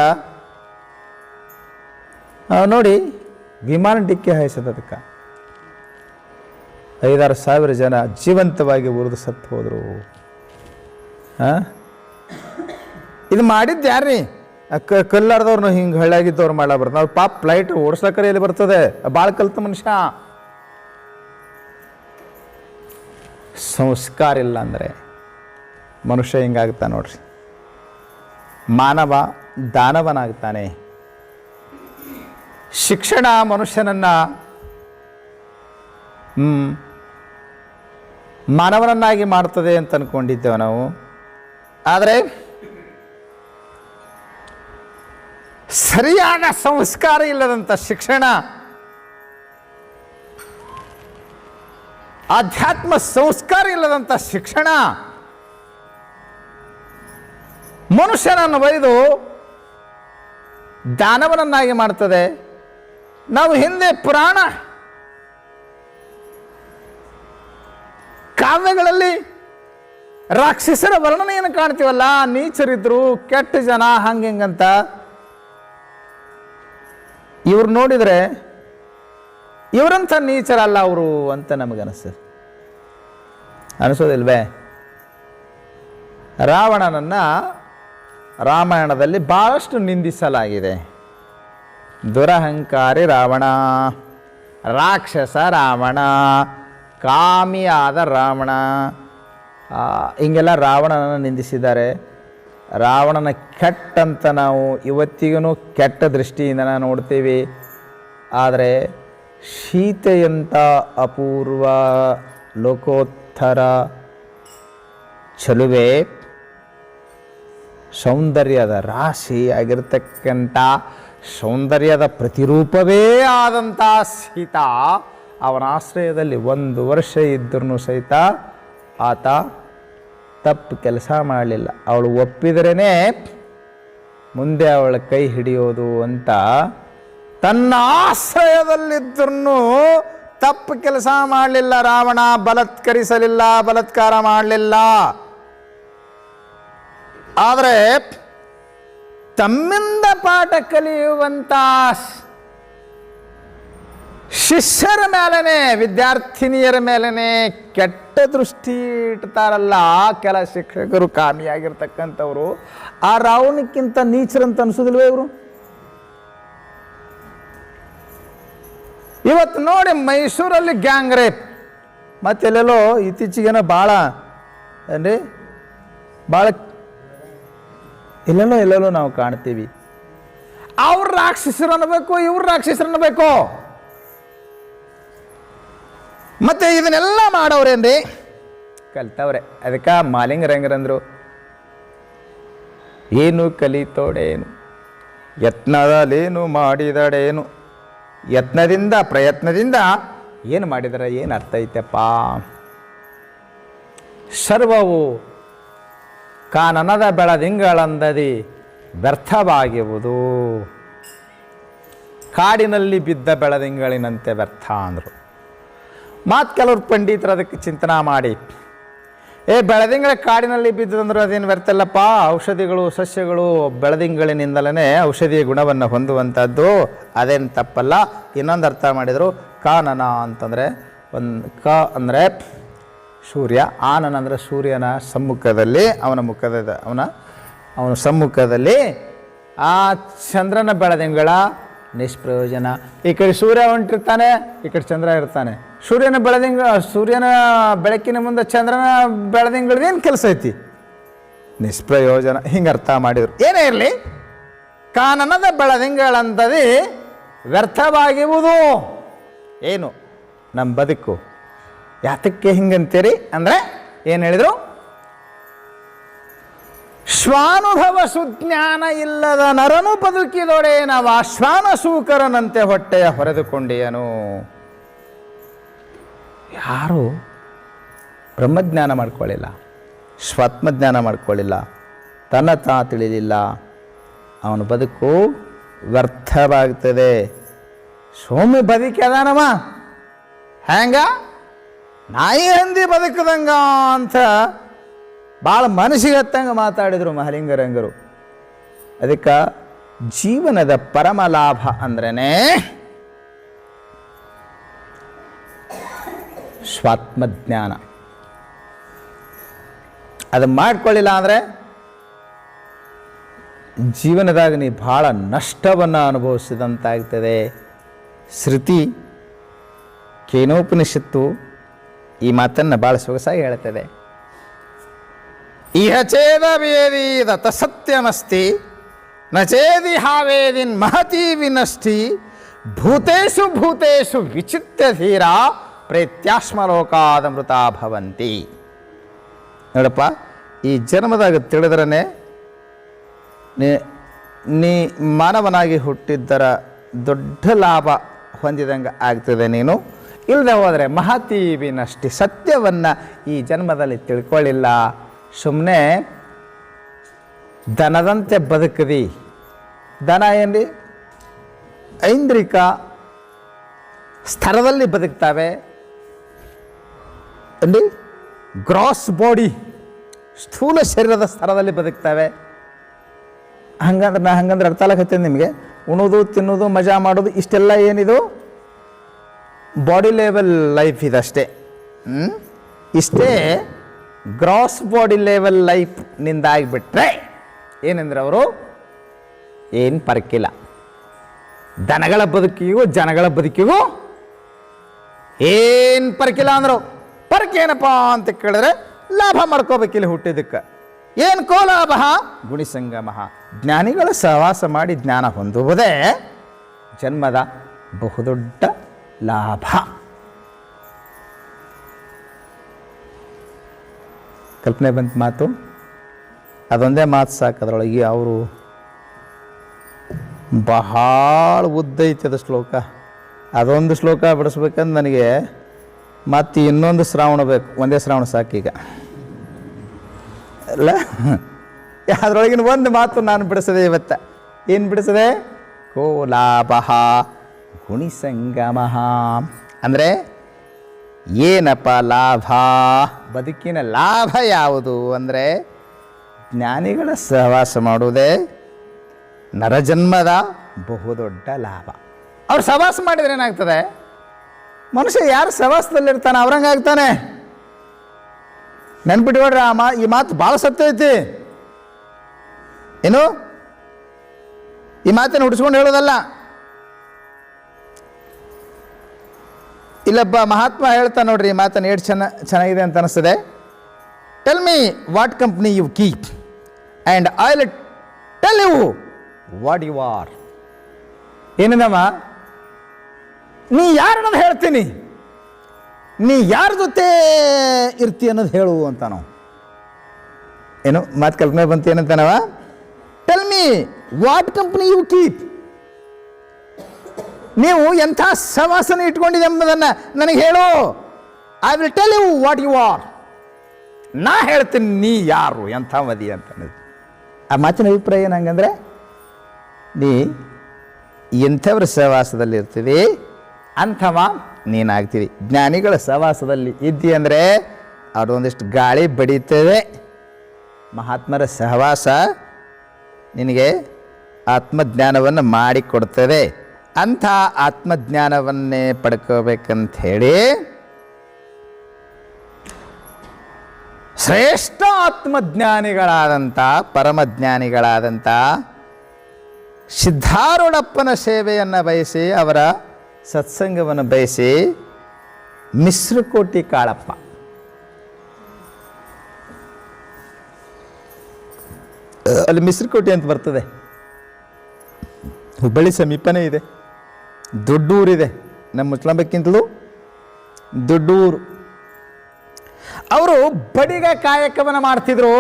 ನೋಡಿ, ವಿಮಾನ ಡಿಕ್ಕಿ ಹಾಯಿಸೋದು, ಅದಕ್ಕೆ 5,000-6,000 ಜನ ಜೀವಂತವಾಗಿ ಉರಿದು ಸತ್ತು ಹೋದರು. ಇದು ಮಾಡಿದ್ದು ಯಾರ್ರೀ? ಕಲ್ಲಾರ್ದವ್ರನ್ನ ಹಿಂಗೆ ಹಳ್ಳಾಗಿದ್ದವ್ರು ಮಾಡಬಾರ್ದು. ನಾವು ಪಾಪ ಫ್ಲೈಟ್ ಓಡಿಸ್ಲಕ್ಕರೆ ಎಲ್ಲಿ ಬರ್ತದೆ? ಭಾಳ ಕಲ್ತ ಮನುಷ್ಯ. ಸಂಸ್ಕಾರ ಇಲ್ಲ ಅಂದರೆ ಮನುಷ್ಯ ಹಿಂಗಾಗ್ತಾನೆ ನೋಡ್ರಿ. ಮಾನವ ದಾನವನಾಗ್ತಾನೆ. ಶಿಕ್ಷಣ ಮನುಷ್ಯನನ್ನು ಮಾನವನನ್ನಾಗಿ ಮಾಡ್ತದೆ ಅಂತ ಅಂದ್ಕೊಂಡಿದ್ದೇವೆ ನಾವು. ಆದರೆ ಸರಿಯಾದ ಸಂಸ್ಕಾರ ಇಲ್ಲದಂಥ ಶಿಕ್ಷಣ, ಆಧ್ಯಾತ್ಮ ಸಂಸ್ಕಾರ ಇಲ್ಲದಂಥ ಶಿಕ್ಷಣ ಮನುಷ್ಯನನ್ನು ಒಯ್ದು ದಾನವನನ್ನಾಗಿ ಮಾಡ್ತದೆ. ನಾವು ಹಿಂದೆ ಪುರಾಣ ಕಾವ್ಯಗಳಲ್ಲಿ ರಾಕ್ಷಸರ ವರ್ಣನೆಯನ್ನು ಕಾಣ್ತೀವಲ್ಲ, ನೀಚರಿದ್ರು, ಕೆಟ್ಟ ಜನ, ಹಂಗಂತ. ಇವ್ರು ನೋಡಿದರೆ ಇವರಂಥ ನೀಚರಲ್ಲ ಅವರು ಅಂತ ನಮಗನಿಸ್ತದೆ. ಅನಿಸೋದಿಲ್ವೇ? ರಾವಣನನ್ನು ರಾಮಾಯಣದಲ್ಲಿ ಭಾಳಷ್ಟು ನಿಂದಿಸಲಾಗಿದೆ. ದುರಹಂಕಾರಿ ರಾವಣ, ರಾಕ್ಷಸ ರಾವಣ, ಕಾಮಿಯಾದ ರಾವಣ, ಹಿಂಗೆಲ್ಲ ರಾವಣನನ್ನು ನಿಂದಿಸಿದ್ದಾರೆ. ರಾವಣನ ಕೆಟ್ಟಂತ ನಾವು ಇವತ್ತಿಗೂ ಕೆಟ್ಟ ದೃಷ್ಟಿಯಿಂದ ನೋಡ್ತೀವಿ. ಆದರೆ ಸೀತೆಯಂಥ ಅಪೂರ್ವ ಲೋಕೋತ್ತರ ಚೆಲುವೆ, ಸೌಂದರ್ಯದ ರಾಶಿ ಆಗಿರ್ತಕ್ಕಂಥ ಸೌಂದರ್ಯದ ಪ್ರತಿರೂಪವೇ ಆದಂಥ ಸೀತಾ, ಅವನ ಆಶ್ರಯದಲ್ಲಿ 1 ವರ್ಷ ಇದ್ದರೂ ಸಹಿತ ಆತ ತಪ್ಪು ಕೆಲಸ ಮಾಡಲಿಲ್ಲ. ಅವಳು ಒಪ್ಪಿದ್ರೇ ಮುಂದೆ ಅವಳ ಕೈ ಹಿಡಿಯೋದು ಅಂತ ತನ್ನ ಆಶ್ರಯದಲ್ಲಿದ್ದರೂ ತಪ್ಪು ಕೆಲಸ ಮಾಡಲಿಲ್ಲ ರಾವಣ. ಬಲತ್ಕರಿಸಲಿಲ್ಲ, ಬಲಾತ್ಕಾರ ಮಾಡಲಿಲ್ಲ. ಆದರೆ ತಮ್ಮಿಂದ ಪಾಠ ಕಲಿಯುವಂಥ ಶಿಷ್ಯರ ಮೇಲೇ, ವಿದ್ಯಾರ್ಥಿನಿಯರ ಮೇಲೇ ಕೆಟ್ಟ ದೃಷ್ಟಿ ಇಡ್ತಾರಲ್ಲ ಕೆಲ ಶಿಕ್ಷಕರು, ಕಾಮಿಯಾಗಿರ್ತಕ್ಕಂಥವ್ರು. ಆ ರಾವಣಕ್ಕಿಂತ ನೀಚರಂತ ಅನಿಸೋದಿಲ್ವೇ ಇವರು? ಇವತ್ತು ನೋಡಿ ಮೈಸೂರಲ್ಲಿ ಗ್ಯಾಂಗ್ ರೇಪ್, ಮತ್ತೆಲ್ಲೆಲ್ಲೋ ಇತ್ತೀಚೆಗೇನೋ ಭಾಳ ಏನ್ರಿ ಭಾಳ ಎಲ್ಲೆಲ್ಲೋ ನಾವು ಕಾಣ್ತೀವಿ. ಅವ್ರು ರಾಕ್ಷಸರು ಅನ್ನಬೇಕು, ಇವ್ರು ರಾಕ್ಷಸರು ಅನ್ನಬೇಕು. ಮತ್ತು ಇದನ್ನೆಲ್ಲ ಮಾಡೋರೇನ್ರಿ ಕಲ್ತವ್ರೆ. ಅದಕ್ಕೆ ಮಾಲಿಂಗರಂಗರಂದರು ಏನು ಕಲಿತೋಡೇನು ಯತ್ನದಲ್ಲೇನು ಮಾಡಿದಡೇನು, ಯತ್ನದಿಂದ ಪ್ರಯತ್ನದಿಂದ ಏನು ಮಾಡಿದರೆ ಏನು ಅರ್ಥ ಐತೆಪ್ಪ. ಸರ್ವವು ಕಾನನದ ಬೆಳದಿಂಗಳಂದದಿ ವ್ಯರ್ಥವಾಗಿರುವುದು, ಕಾಡಿನಲ್ಲಿ ಬಿದ್ದ ಬೆಳದಿಂಗಳಿನಂತೆ ವ್ಯರ್ಥ ಅಂದರು. ಮಾತು ಕೆಲವರು ಪಂಡಿತರು ಅದಕ್ಕೆ ಚಿಂತನೆ ಮಾಡಿ, ಬೆಳದಿಂಗಳ ಕಾಡಿನಲ್ಲಿ ಬಿದ್ದದಂದ್ರೆ ಅದೇನು ವ್ಯರ್ಥ ಇಲ್ಲಪ್ಪ, ಔಷಧಿಗಳು ಸಸ್ಯಗಳು ಬೆಳದಿಂಗಳಿನಿಂದಲೇ ಔಷಧಿಯ ಗುಣವನ್ನು ಹೊಂದುವಂಥದ್ದು, ಅದೇನು ತಪ್ಪಲ್ಲ. ಇನ್ನೊಂದು ಅರ್ಥ ಮಾಡಿದರು, ಕಾನನ ಅಂತಂದರೆ ಅಂದರೆ ಸೂರ್ಯ, ಆನನ ಅಂದರೆ ಸೂರ್ಯನ ಸಮ್ಮುಖದಲ್ಲಿ ಅವನ ಸಮ್ಮುಖದಲ್ಲಿ ಆ ಚಂದ್ರನ ಬೆಳದಿಂಗಳ ನಿಷ್ಪ್ರಯೋಜನ. ಈ ಕಡೆ ಸೂರ್ಯ ಹೊಂಟಿರ್ತಾನೆ, ಈ ಕಡೆ ಚಂದ್ರ ಇರ್ತಾನೆ. ಸೂರ್ಯನ ಬೆಳಕಿನ ಮುಂದೆ ಚಂದ್ರನ ಬೆಳದಿಂಗಳದೇನು ಕೆಲಸ ಐತಿ? ನಿಷ್ಪ್ರಯೋಜನ. ಹಿಂಗೆ ಅರ್ಥ ಮಾಡಿದರು. ಏನೇ ಇರಲಿ, ಕಾನನದ ಬೆಳದಿಂಗಳಂತದೇ ವ್ಯರ್ಥವಾಗಿರುವುದು. ಏನು ನಮ್ಮ ಬದುಕು? ಯಾತಕ್ಕೆ ಹಿಂಗಂತೀರಿ ಅಂದರೆ ಏನು ಹೇಳಿದರು? ಶ್ವಾನುಭವ ಸುಜ್ಞಾನ ಇಲ್ಲದ ನರನು ಬದುಕಿದೊಡೇನವ ಶ್ವಾನ ಸೂಕರನಂತೆ ಹೊಟ್ಟೆಯ ಹೊರೆದುಕೊಂಡೆಯನು. ಯಾರು ಬ್ರಹ್ಮಜ್ಞಾನ ಮಾಡ್ಕೊಳ್ಳಿಲ್ಲ, ಸ್ವಾತ್ಮಜ್ಞಾನ ಮಾಡ್ಕೊಳ್ಳಿಲ್ಲ, ತನ್ನ ತಿಳಿಲಿಲ್ಲ, ಅವನ ಬದುಕು ವ್ಯರ್ಥವಾಗ್ತದೆ. ಸೌಮ್ಯ ಬದುಕದಾನವ ಹೆಂಗ ನಾಯಿ ಹಂದಿ ಬದುಕದಂಗ ಅಂತ ಭಾಳ ಮನಸ್ಸಿಗೆ ಹತ್ತಂಗೆ ಮಾತಾಡಿದರು ಮಹಾಲಿಂಗರಂಗರು. ಅದಕ್ಕೆ ಜೀವನದ ಪರಮ ಲಾಭ ಅಂದ್ರೇ ಸ್ವಾತ್ಮಜ್ಞಾನ. ಅದು ಮಾಡ್ಕೊಳ್ಳಿಲ್ಲ ಅಂದರೆ ಜೀವನದಾಗ ನೀ ಭಾಳ ನಷ್ಟವನ್ನು ಅನುಭವಿಸಿದಂತಾಗ್ತದೆ. ಶ್ರುತಿ ಕೇನೋಪನಿಷತ್ತು ಈ ಮಾತನ್ನು ಭಾಳ ಸೊಗಸಾಗಿ ಹೇಳ್ತದೆ. ಇಹ ಚೇದ ವೇದೀದ ತಸತ್ಯಮಸ್ತಿ ನ ಚೇದಿ ಹಾವೇದಿನ್ ಮಹತಿ ವಿನಷ್ಟಿ ಭೂತೇಶು ಭೂತೇಶು ವಿಚಿತ್ಯ ಧೀರ ಪ್ರೇತ್ಯಾಶ್ಮಲೋಕಾದ ಮೃತ ಭವಂತಿ. ನೋಡಪ್ಪ, ಈ ಜನ್ಮದಾಗ ತಿಳಿದ್ರೇ ನೀ ಮಾನವನಾಗಿ ಹುಟ್ಟಿದ್ದರ ದೊಡ್ಡ ಲಾಭ ಹೊಂದಿದಂಗೆ ಆಗ್ತದೆ. ನೀನು ಇಲ್ಲದೆ ಹೋದರೆ ಮಹತಿ ವಿನಷ್ಟಿ, ಸತ್ಯವನ್ನು ಈ ಜನ್ಮದಲ್ಲಿ ತಿಳ್ಕೊಳ್ಳಿಲ್ಲ, ಸುಮ್ಮನೆ ದನದಂತೆ ಬದುಕದಿ. ದನ ಏನ್ರಿ? ಐಂದ್ರಿಕ ಸ್ತರದಲ್ಲಿ ಬದುಕ್ತಾವೆ ಅಂಡಿ, ಗ್ರಾಸ್ ಬಾಡಿ ಸ್ಥೂಲ ಶರೀರದ ಸ್ತರದಲ್ಲಿ ಬದುಕ್ತಾವೆ. ಹಂಗಂದ್ರೆ ಅರ್ಥ ಆಗತ್ತೇನೆ ನಿಮಗೆ? ಉಣೋದು ತಿನ್ನೋದು ಮಜಾ ಮಾಡೋದು ಇಷ್ಟೆಲ್ಲ ಏನಿದು ಬಾಡಿ ಲೆವೆಲ್ ಲೈಫ್ ಇದಷ್ಟೇ. ಇಷ್ಟೇ ಗ್ರಾಸ್ ಬಾಡಿ ಲೆವೆಲ್ ಲೈಫ್ನಿಂದ ಆಗಿಬಿಟ್ರೆ ಏನಂದ್ರೆ ಅವರು ಏನು ಪರಕಿಲ್ಲ. ದನಗಳ ಬದುಕಿಗೂ ಜನಗಳ ಬದುಕಿಗೂ ಏನು ಪರಕಿಲ್ಲ ಅಂದರು. ಪರಕೇನಪ್ಪ ಅಂತ ಕೇಳಿದ್ರೆ ಲಾಭ ಮಾಡ್ಕೋಬೇಕಿಲ್ಲ ಹುಟ್ಟಿದ್ದಕ್ಕೆ. ಏನು ಕೋ ಲಾಭ? ಗುಣಿಸಂಗಮ. ಜ್ಞಾನಿಗಳ ಸಹವಾಸ ಮಾಡಿ ಜ್ಞಾನ ಹೊಂದುವುದೇ ಜನ್ಮದ ಬಹುದೊಡ್ಡ ಲಾಭ. ಕಲ್ಪನೆ ಬಂತ ಮಾತು, ಅದೊಂದೇ ಮಾತು ಸಾಕು. ಅದರೊಳಗೆ ಅವರು ಬಹಳ ಉದ್ದ ಐತೆ ಅದು ಶ್ಲೋಕ. ಅದೊಂದು ಶ್ಲೋಕ ಬಿಡಿಸ್ಬೇಕಂದ್ರೆ ನನಗೆ ಮತ್ತು ಇನ್ನೊಂದು ಶ್ರಾವಣ ಬೇಕು. ಒಂದೇ ಶ್ರಾವಣ ಸಾಕೀಗ ಅಲ್ಲ. ಅದರೊಳಗಿನ ಒಂದು ಮಾತು ನಾನು ಬಿಡಿಸದೆ ಇವತ್ತು. ಏನು ಬಿಡಿಸದೆ? ಕೋ ಲಾಭ ಗುಣಿಸಂಗಮ. ಅಂದರೆ ಏನಪ್ಪ ಲಾಭ? ಬದುಕಿನ ಲಾಭ ಯಾವುದು ಅಂದರೆ ಜ್ಞಾನಿಗಳ ಸಹವಾಸ ಮಾಡುವುದೇ ನರಜನ್ಮದ ಬಹುದೊಡ್ಡ ಲಾಭ. ಅವ್ರು ಸಹವಾಸ ಮಾಡಿದ್ರೆ ಏನಾಗ್ತದೆ? ಮನುಷ್ಯ ಯಾರು ಸಹವಾಸದಲ್ಲಿರ್ತಾನೆ ಅವ್ರಂಗಾಗ್ತಾನೆ. ನೆನ್ಪಿಟ್ಕೊಡ್ರಿ, ಈ ಮಾತು ಭಾಳ ಸತ್ಯ ಐತಿ. ಏನು ಈ ಮಾತನ್ನು ಹುಡ್ಸ್ಕೊಂಡು ಹೇಳೋದಲ್ಲ. ಇಲ್ಲೊಬ್ಬ ಮಹಾತ್ಮ ಹೇಳ್ತಾ ನೋಡ್ರಿ, ಈ ಮಾತನ್ನು ಎಷ್ಟು ಚೆನ್ನಾಗಿದೆ ಅಂತ ಅನಿಸ್ತದೆ. Tell me what company you keep and I will tell you what you are. ಏನಮ್ಮ, ನೀ ಯಾರನ್ನೋದು ಹೇಳ್ತೀನಿ, ನೀ ಯಾರ ಜೊತೆ ಇರ್ತಿ ಅನ್ನೋದು ಹೇಳು ಅಂತ ನಾವು ಏನು ಮಾತು ಕಲ್ಪನೆ ಬಂತು ಏನಂತಾನವ, tell me what company you keep, ನೀವು ಎಂಥ ಸವಾಸನ ಇಟ್ಕೊಂಡಿದೆ ಎಂಬುದನ್ನು ನನಗೆ ಹೇಳು. I will tell you what you are, ನಾ ಹೇಳ್ತೀನಿ ನೀ ಯಾರು ಎಂಥ ಮದಿ ಅಂತ. ಆ ಮಾತಿನ ಅಭಿಪ್ರಾಯ ಏನಂಗಂದ್ರೆ, ನೀ ಎಂಥವ್ರ ಸಹವಾಸದಲ್ಲಿ ಇರ್ತೀವಿ ಅಂಥವ ನೀನಾಗ್ತೀವಿ. ಜ್ಞಾನಿಗಳ ಸಹವಾಸದಲ್ಲಿ ಇದ್ದಿ ಅಂದರೆ ಅವ್ರು ಒಂದಿಷ್ಟು ಗಾಳಿ ಬಡಿತೇವೆ. ಮಹಾತ್ಮರ ಸಹವಾಸ ನಿನಗೆ ಆತ್ಮಜ್ಞಾನವನ್ನು ಮಾಡಿಕೊಡ್ತದೆ. ಅಂಥ ಆತ್ಮಜ್ಞಾನವನ್ನೇ ಪಡ್ಕೋಬೇಕಂತ ಹೇಳಿ ಶ್ರೇಷ್ಠ ಆತ್ಮಜ್ಞಾನಿಗಳಾದಂಥ ಪರಮಜ್ಞಾನಿಗಳಾದಂಥ ಸಿದ್ಧಾರೂಢಪ್ಪನ ಸೇವೆಯನ್ನು ಬಯಸಿ, ಅವರ ಸತ್ಸಂಗವನ್ನು ಬಯಸಿ ಮಿಶ್ರಕೋಟಿ ಕಾಳಪ್ಪ, ಅಲ್ಲಿ ಮಿಶ್ರಕೋಟಿ ಅಂತ ಬರ್ತದೆ, ಹುಬ್ಬಳ್ಳಿ ಸಮೀಪನೇ ಇದೆ, ದೊಡ್ಡೂರಿದೆ, ನಮ್ಮ ಮುಚ್ಚಳಂಬಕ್ಕಿಂತಲೂ ದೊಡ್ಡೂರು. ಅವರು ಬಡಿಗ ಕಾಯಕವನ್ನು ಮಾಡ್ತಿದ್ರು.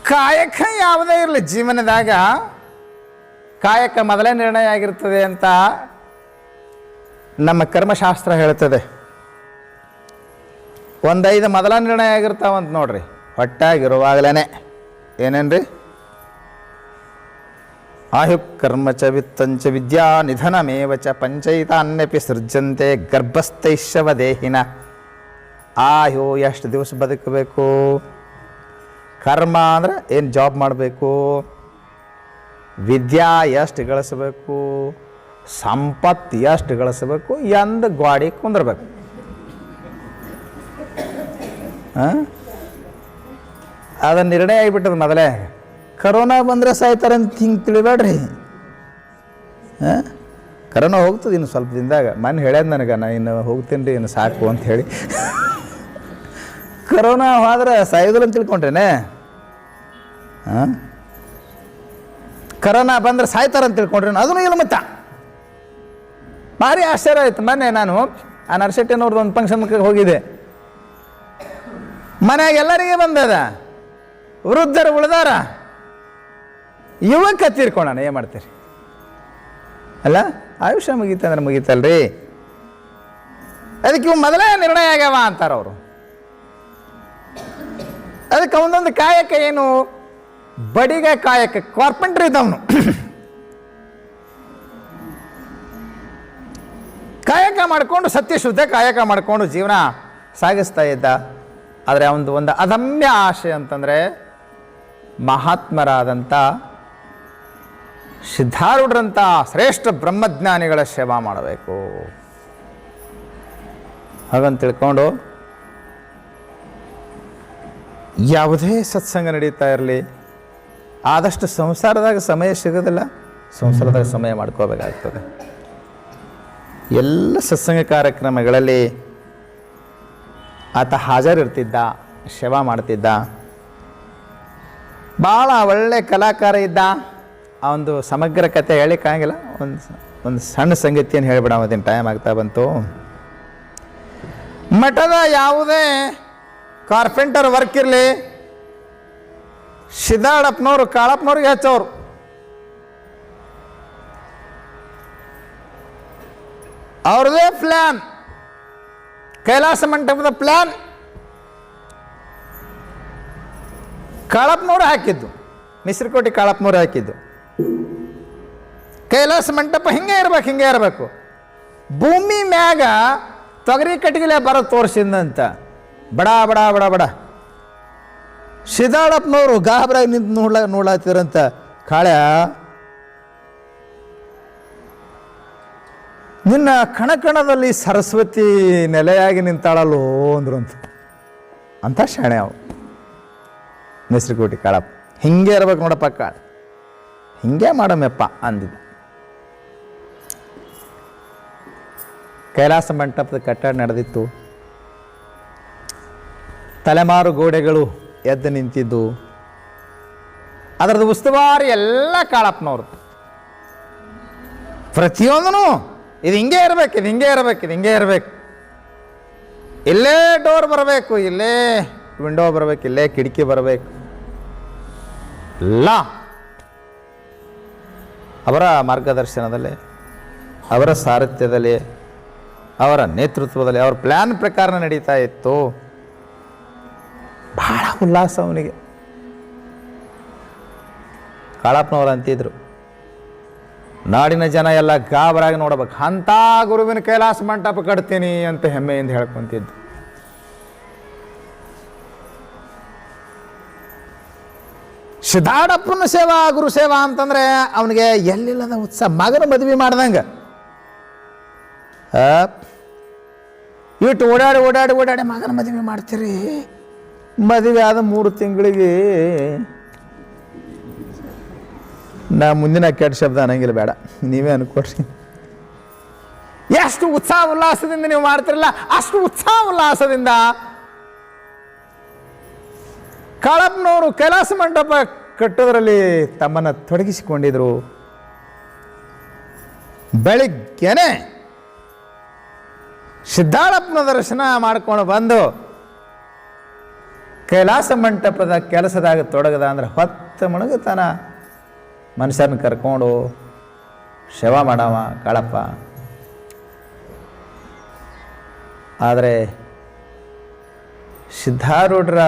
ಕಾಯಕ ಯಾವುದೇ ಇರಲಿ ಜೀವನದಾಗ ಕಾಯಕ ಮೊದಲೇ ನಿರ್ಣಯ ಆಗಿರ್ತದೆ ಅಂತ ನಮ್ಮ ಕರ್ಮಶಾಸ್ತ್ರ ಹೇಳ್ತದೆ. 1-5 ಮೊದಲ ನಿರ್ಣಯ ಆಗಿರ್ತಾವಂತ ನೋಡ್ರಿ, ಹೊಟ್ಟಾಗಿರುವಾಗಲೇ. ಏನೇನ್ರಿ? ಆಯು ಕರ್ಮ ಚ ವಿತ್ತಂಚ ವಿದ್ಯಾ ನಿಧನಮೇವ ಚ ಪಂಚೈತಾನ್ಯಪಿ ಸೃಜ್ಯಂತೆ ಗರ್ಭಸ್ಥೈಶವ ದೇಹಿನ. ಆಯು ಎಷ್ಟು ದಿವಸ ಬದುಕಬೇಕು, ಕರ್ಮ ಅಂದರೆ ಏನು ಜಾಬ್ ಮಾಡಬೇಕು, ವಿದ್ಯಾ ಎಷ್ಟು ಗಳಿಸಬೇಕು, ಸಂಪತ್ತು ಎಷ್ಟು ಗಳಿಸಬೇಕು, ಎಂದು ಗಾಡಿ ಕುಂದಿರ್ಬೇಕು. ಅದು ನಿರ್ಣಯ ಆಗಿಬಿಟ್ಟದ ಮೊದಲೇ. ಕರೋನಾ ಬಂದರೆ ಸಾಯ್ತಾರಂತ ಹಿಂಗೆ ತಿಳಿಬೇಡ್ರಿ. ಕರೋನಾ ಹೋಗ್ತದೆ ಇನ್ನು ಸ್ವಲ್ಪ ದಿನದಾಗ. ಮನೆ ಹೇಳ್ಯಾದ ನನಗೆ, ನಾ ಇನ್ನು ಹೋಗ್ತೀನಿ ರೀ, ಇನ್ನು ಸಾಕು ಅಂತ ಹೇಳಿ. ಕರೋನಾ ಹೋದ್ರೆ ಸಾಯೋದಿಲ್ಲ ಅಂತ ತಿಳ್ಕೊಂಡ್ರೇನೆ. ಕರೋನಾ ಬಂದ್ರೆ ಸಾಯ್ತಾರಂತ ತಿಳ್ಕೊಂಡ್ರೆ ಅದನ್ನು ಇಲ್ಲ. ಮತ್ತೆ ಭಾರಿ ಆಶ್ಚರ್ಯ ಆಯ್ತು. ಮೊನ್ನೆ ನಾನು ಆ ನರ್ಸೆಟ್ಟಿನವ್ರದ್ದು ಒಂದು ಫಂಕ್ಷನ್ಗೆ ಹೋಗಿದ್ದೆ. ಮನೆಯಾಗ ಎಲ್ಲರಿಗೆ ಬಂದದ, ವೃದ್ಧರು ಉಳ್ದಾರ, ಯುವಕ ತೀರ್ಕೊಳ್ಳೋಣ, ಏನು ಮಾಡ್ತೀರಿ ಅಲ್ಲ? ಆಯುಷ್ಯ ಮುಗೀತಂದ್ರೆ ಮುಗೀತಲ್ರಿ. ಅದಕ್ಕೆ ಇವು ಮೊದಲೇ ನಿರ್ಣಯ ಆಗ್ಯಾವ ಅಂತಾರ ಅವರು. ಅದಕ್ಕೆ ಒಂದೊಂದು ಕಾಯಕ ಏನು, ಬಡಿಗ ಕಾಯಕ, ಕಾರ್ಪೆಂಟ್ರ್ ಇದ್ದವನು ಕಾಯಕ ಮಾಡಿಕೊಂಡು, ಸತ್ಯಶುದ್ಧ ಕಾಯಕ ಮಾಡಿಕೊಂಡು ಜೀವನ ಸಾಗಿಸ್ತಾ ಇದ್ದ. ಆದರೆ ಒಂದು ಅದಮ್ಯ ಆಶೆ ಅಂತಂದರೆ ಮಹಾತ್ಮರಾದಂಥ ಸಿದ್ಧಾರೂಢರಂಥ ಶ್ರೇಷ್ಠ ಬ್ರಹ್ಮಜ್ಞಾನಿಗಳ ಸೇವಾ ಮಾಡಬೇಕು. ಹಾಗಂತ ತಿಳ್ಕೊಂಡು ಯಾವುದೇ ಸತ್ಸಂಗ ನಡೀತಾ ಇರಲಿ, ಆದಷ್ಟು ಸಂಸಾರದಾಗ ಸಮಯ ಸಿಗೋದಿಲ್ಲ, ಸಂಸಾರದಾಗ ಸಮಯ ಮಾಡ್ಕೋಬೇಕಾಗ್ತದೆ. ಎಲ್ಲ ಸತ್ಸಂಗ ಕಾರ್ಯಕ್ರಮಗಳಲ್ಲಿ ಆತ ಹಾಜರಿರ್ತಿದ್ದ, ಸೇವಾ ಮಾಡ್ತಿದ್ದ. ಭಾಳ ಒಳ್ಳೆ ಕಲಾಕಾರ ಇದ್ದ. ಆ ಒಂದು ಸಮಗ್ರ ಕಥೆ ಹೇಳಿಕ್ಕಾಗಿಲ್ಲ, ಒಂದು ಸಣ್ಣ ಸಂಗತಿಯನ್ನು ಹೇಳಿಬಿಡೋದಿನ ಟೈಮ್ ಆಗ್ತಾ ಬಂತು. ಮಠದ ಯಾವುದೇ ಕಾರ್ಪೆಂಟರ್ ವರ್ಕ್ ಇರಲಿ, ಸಿದ್ದಾಳಪ್ಪನವರು ಕಾಳಪ್ಪನವ್ರಿಗೆ ಹಚ್ಚೋರು. ಅವ್ರದೇ ಪ್ಲ್ಯಾನ್, ಕೈಲಾಸ ಮಂಟಪದ ಪ್ಲ್ಯಾನ್ ಕಾಳಪ್ಪನವ್ರು ಹಾಕಿದ್ದು, ಮಿಶ್ರಕೋಟಿ ಕಾಳಪ್ಪನವ್ರು ಹಾಕಿದ್ದು. ಕೈಲಾಸ ಮಂಟಪ ಹಿಂಗೆ ಇರಬೇಕು. ಭೂಮಿ ಮ್ಯಾಗ ತೊಗರಿ ಕಟ್ಟಿಗೆಲೆ ಬರೋ ತೋರಿಸಿದಂತ ಬಡ ಬಡ ಬಡ ಬಡ ಸಿದ್ದಾಳಪ್ಪನವರು ಗಾಬರಾಗಿ ನಿಂತು ನೋಡ್ಲಾತಿರಂತ. ಕಾಳ್ಯ, ನಿನ್ನ ಕಣಕಣದಲ್ಲಿ ಸರಸ್ವತಿ ನೆಲೆಯಾಗಿ ನಿಂತಾಳಲ್ಲೋ ಅಂದ್ರು ಅಂತ ಶಾಣೆ ಅವು ಮಿಶ್ರಕೋಟಿ ಕಾಳಪ್ಪ. ಹಿಂಗೆ ಇರ್ಬೇಕು ನೋಡಪ್ಪ, ಹಿಂಗೆ ಮಾಡಮ್ಯಪ್ಪ ಅಂದಿದ್ದ. ಕೈಲಾಸ ಮಂಟಪದ ಕಟ್ಟಡ ನಡೆದಿತ್ತು. ತಲೆಮಾರು ಗೋಡೆಗಳು ಎದ್ದು ನಿಂತಿದ್ದು. ಅದರದ್ದು ಉಸ್ತುವಾರಿ ಎಲ್ಲ ಕಾಳಪ್ಪನವ್ರು. ಪ್ರತಿಯೊಂದೂ ಇದು ಹಿಂಗೆ ಇರಬೇಕು, ಇದು ಹಿಂಗೆ ಇರಬೇಕು, ಇದು ಹಿಂಗೆ ಇರಬೇಕು, ಇಲ್ಲೇ ಡೋರ್ ಬರಬೇಕು, ಇಲ್ಲೇ ವಿಂಡೋ ಬರಬೇಕು, ಇಲ್ಲೇ ಕಿಟಕಿ ಬರಬೇಕು. ಎಲ್ಲ ಅವರ ಮಾರ್ಗದರ್ಶನದಲ್ಲಿ, ಅವರ ಸಾರಥ್ಯದಲ್ಲಿ, ಅವರ ನೇತೃತ್ವದಲ್ಲಿ, ಅವರ ಪ್ಲ್ಯಾನ್ ಪ್ರಕಾರ ನಡೀತಾ ಇತ್ತು. ಬಹಳ ಉಲ್ಲಾಸ ಅವನಿಗೆ. ಕಾಳಪ್ಪನವರು ಅಂತಿದ್ರು, ನಾಡಿನ ಜನ ಎಲ್ಲ ಗಾಬರಾಗಿ ನೋಡ್ಬೇಕು, ಅಂಥ ಗುರುವಿನ ಕೈಲಾಸ ಮಂಟಪ ಕಟ್ತೀನಿ ಅಂತ ಹೆಮ್ಮೆಯಿಂದ ಹೇಳ್ಕೊಂತಿದ್ದು. ಸಿದ್ಧಾಡಪ್ಪನ ಸೇವಾ, ಗುರು ಸೇವಾ ಅಂತಂದ್ರೆ ಅವನಿಗೆ ಎಲ್ಲಿಲ್ಲದ ಉತ್ಸಾಹ. ಮಗನ ಮದುವೆ ಮಾಡ್ದಂಗೆ ಇಟ್ಟು ಓಡಾಡಿ ಓಡಾಡಿ ಓಡಾಡಿ ಮಗನ ಮದುವೆ ಮಾಡ್ತೀರಿ. ಮದುವೆ ಆದ 3 ತಿಂಗಳಿಗೆ ನಾ ಮುಂದಿನ ಕೆಟ್ಟ ಶಬ್ದ ಅನ್ನಂಗಿಲ್ಲ, ಬೇಡ ನೀವೇ ಅನ್ಕೊಡ್ರಿ. ಎಷ್ಟು ಉತ್ಸಾಹ ಉಲ್ಲಾಸದಿಂದ ನೀವು ಮಾಡ್ತಿರಲ್ಲ, ಅಷ್ಟು ಉತ್ಸಾಹ ಉಲ್ಲಾಸದಿಂದ ಕಾಳಪ್ಪನವರು ಕೈಲಾಸ ಮಂಟಪ ಕಟ್ಟೋದ್ರಲ್ಲಿ ತಮ್ಮನ್ನು ತೊಡಗಿಸಿಕೊಂಡಿದ್ರು. ಬೆಳಿಗ್ಗೆನೆ ಸಿದ್ಧಾಳಪ್ಪನ ದರ್ಶನ ಮಾಡ್ಕೊಂಡು ಬಂದು ಕೈಲಾಸ ಮಂಟಪದ ಕೆಲಸದಾಗ ತೊಡಗದ ಅಂದ್ರೆ ಹೊತ್ತು ಮುಳುಗುತ್ತಾನ. ಮನುಷ್ಯರನ್ನ ಕರ್ಕೊಂಡು ಸೇವಾ ಮಾಡವ ಕಾಳಪ್ಪ. ಆದರೆ ಸಿದ್ಧಾರೂಢರ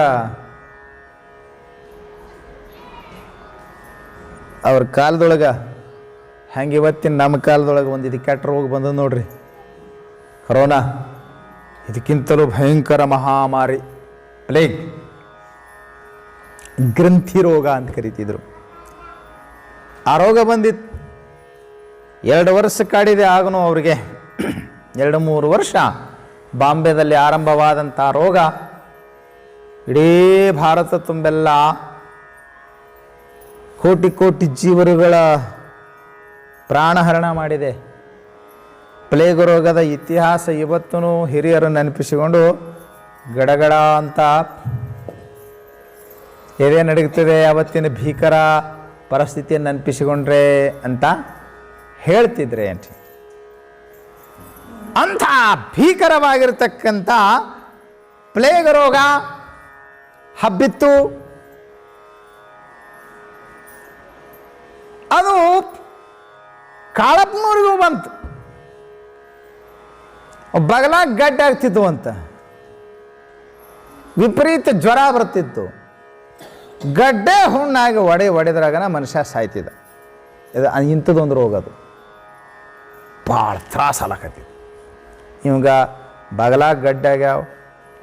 ಅವ್ರ ಕಾಲದೊಳಗೆ ಹೆಂಗೆ ಇವತ್ತಿನ ನಮ್ಮ ಕಾಲದೊಳಗೆ ಒಂದು ಇದು ಕೆಟ್ಟ ರೋಗ ಬಂದದ್ದು ನೋಡ್ರಿ, ಕೊರೋನಾ. ಇದಕ್ಕಿಂತಲೂ ಭಯಂಕರ ಮಹಾಮಾರಿ ಪ್ಲೇಗ್, ಗ್ರಂಥಿ ರೋಗ ಅಂತ ಕರಿತಿದ್ರು. ಆ ರೋಗ ಬಂದಿತ್ತು. 2 ವರ್ಷ ಕಾಡಿದೆ. ಆಗನೂ ಅವರಿಗೆ 2-3 ವರ್ಷ ಬಾಂಬೆದಲ್ಲಿ ಆರಂಭವಾದಂಥ ರೋಗ ಇಡೀ ಭಾರತ ತುಂಬೆಲ್ಲ ಕೋಟಿ ಕೋಟಿ ಜೀವರುಗಳ ಪ್ರಾಣಹರಣ ಮಾಡಿದೆ. ಪ್ಲೇಗ್ ರೋಗದ ಇತಿಹಾಸ ಇವತ್ತೂ ಹಿರಿಯರು ನೆನಪಿಸಿಕೊಂಡು ಗಡಗಡ ಅಂತ ಎದೆ ನಡುಗುತ್ತದೆ. ಅವತ್ತಿನ ಭೀಕರ ಪರಿಸ್ಥಿತಿಯನ್ನು ನೆನಪಿಸಿಕೊಂಡ್ರೆ ಅಂತ ಹೇಳ್ತಿದ್ರೆ ಏನ್ರಿ. ಅಂಥ ಭೀಕರವಾಗಿರ್ತಕ್ಕಂಥ ಪ್ಲೇಗ್ ರೋಗ ಹಬ್ಬಿತ್ತು. ಅದು ಕಾಳಪ್ಪನವ್ರಿಗೂ ಬಂತು. ಬಗಲಾಗ ಗಡ್ಡೆ ಆಗ್ತಿತ್ತು ಅಂತ, ವಿಪರೀತ ಜ್ವರ ಬರ್ತಿತ್ತು. ಗಡ್ಡೆ ಹುಣ್ಣಾಗಿ ಹೊಡೆದ್ರಾಗನ ಮನುಷ್ಯ ಸಾಯ್ತಿದ್ದ. ಇದು ಇಂಥದ್ದೊಂದು ರೋಗ. ಅದು ಭಾಳ ತ್ರಾಸ ಆಲಕತ್ತಿತ್ತು. ಇವಾಗ ಬಗಲಾಗ ಗಡ್ಡೆ ಆಗ್ಯಾವ,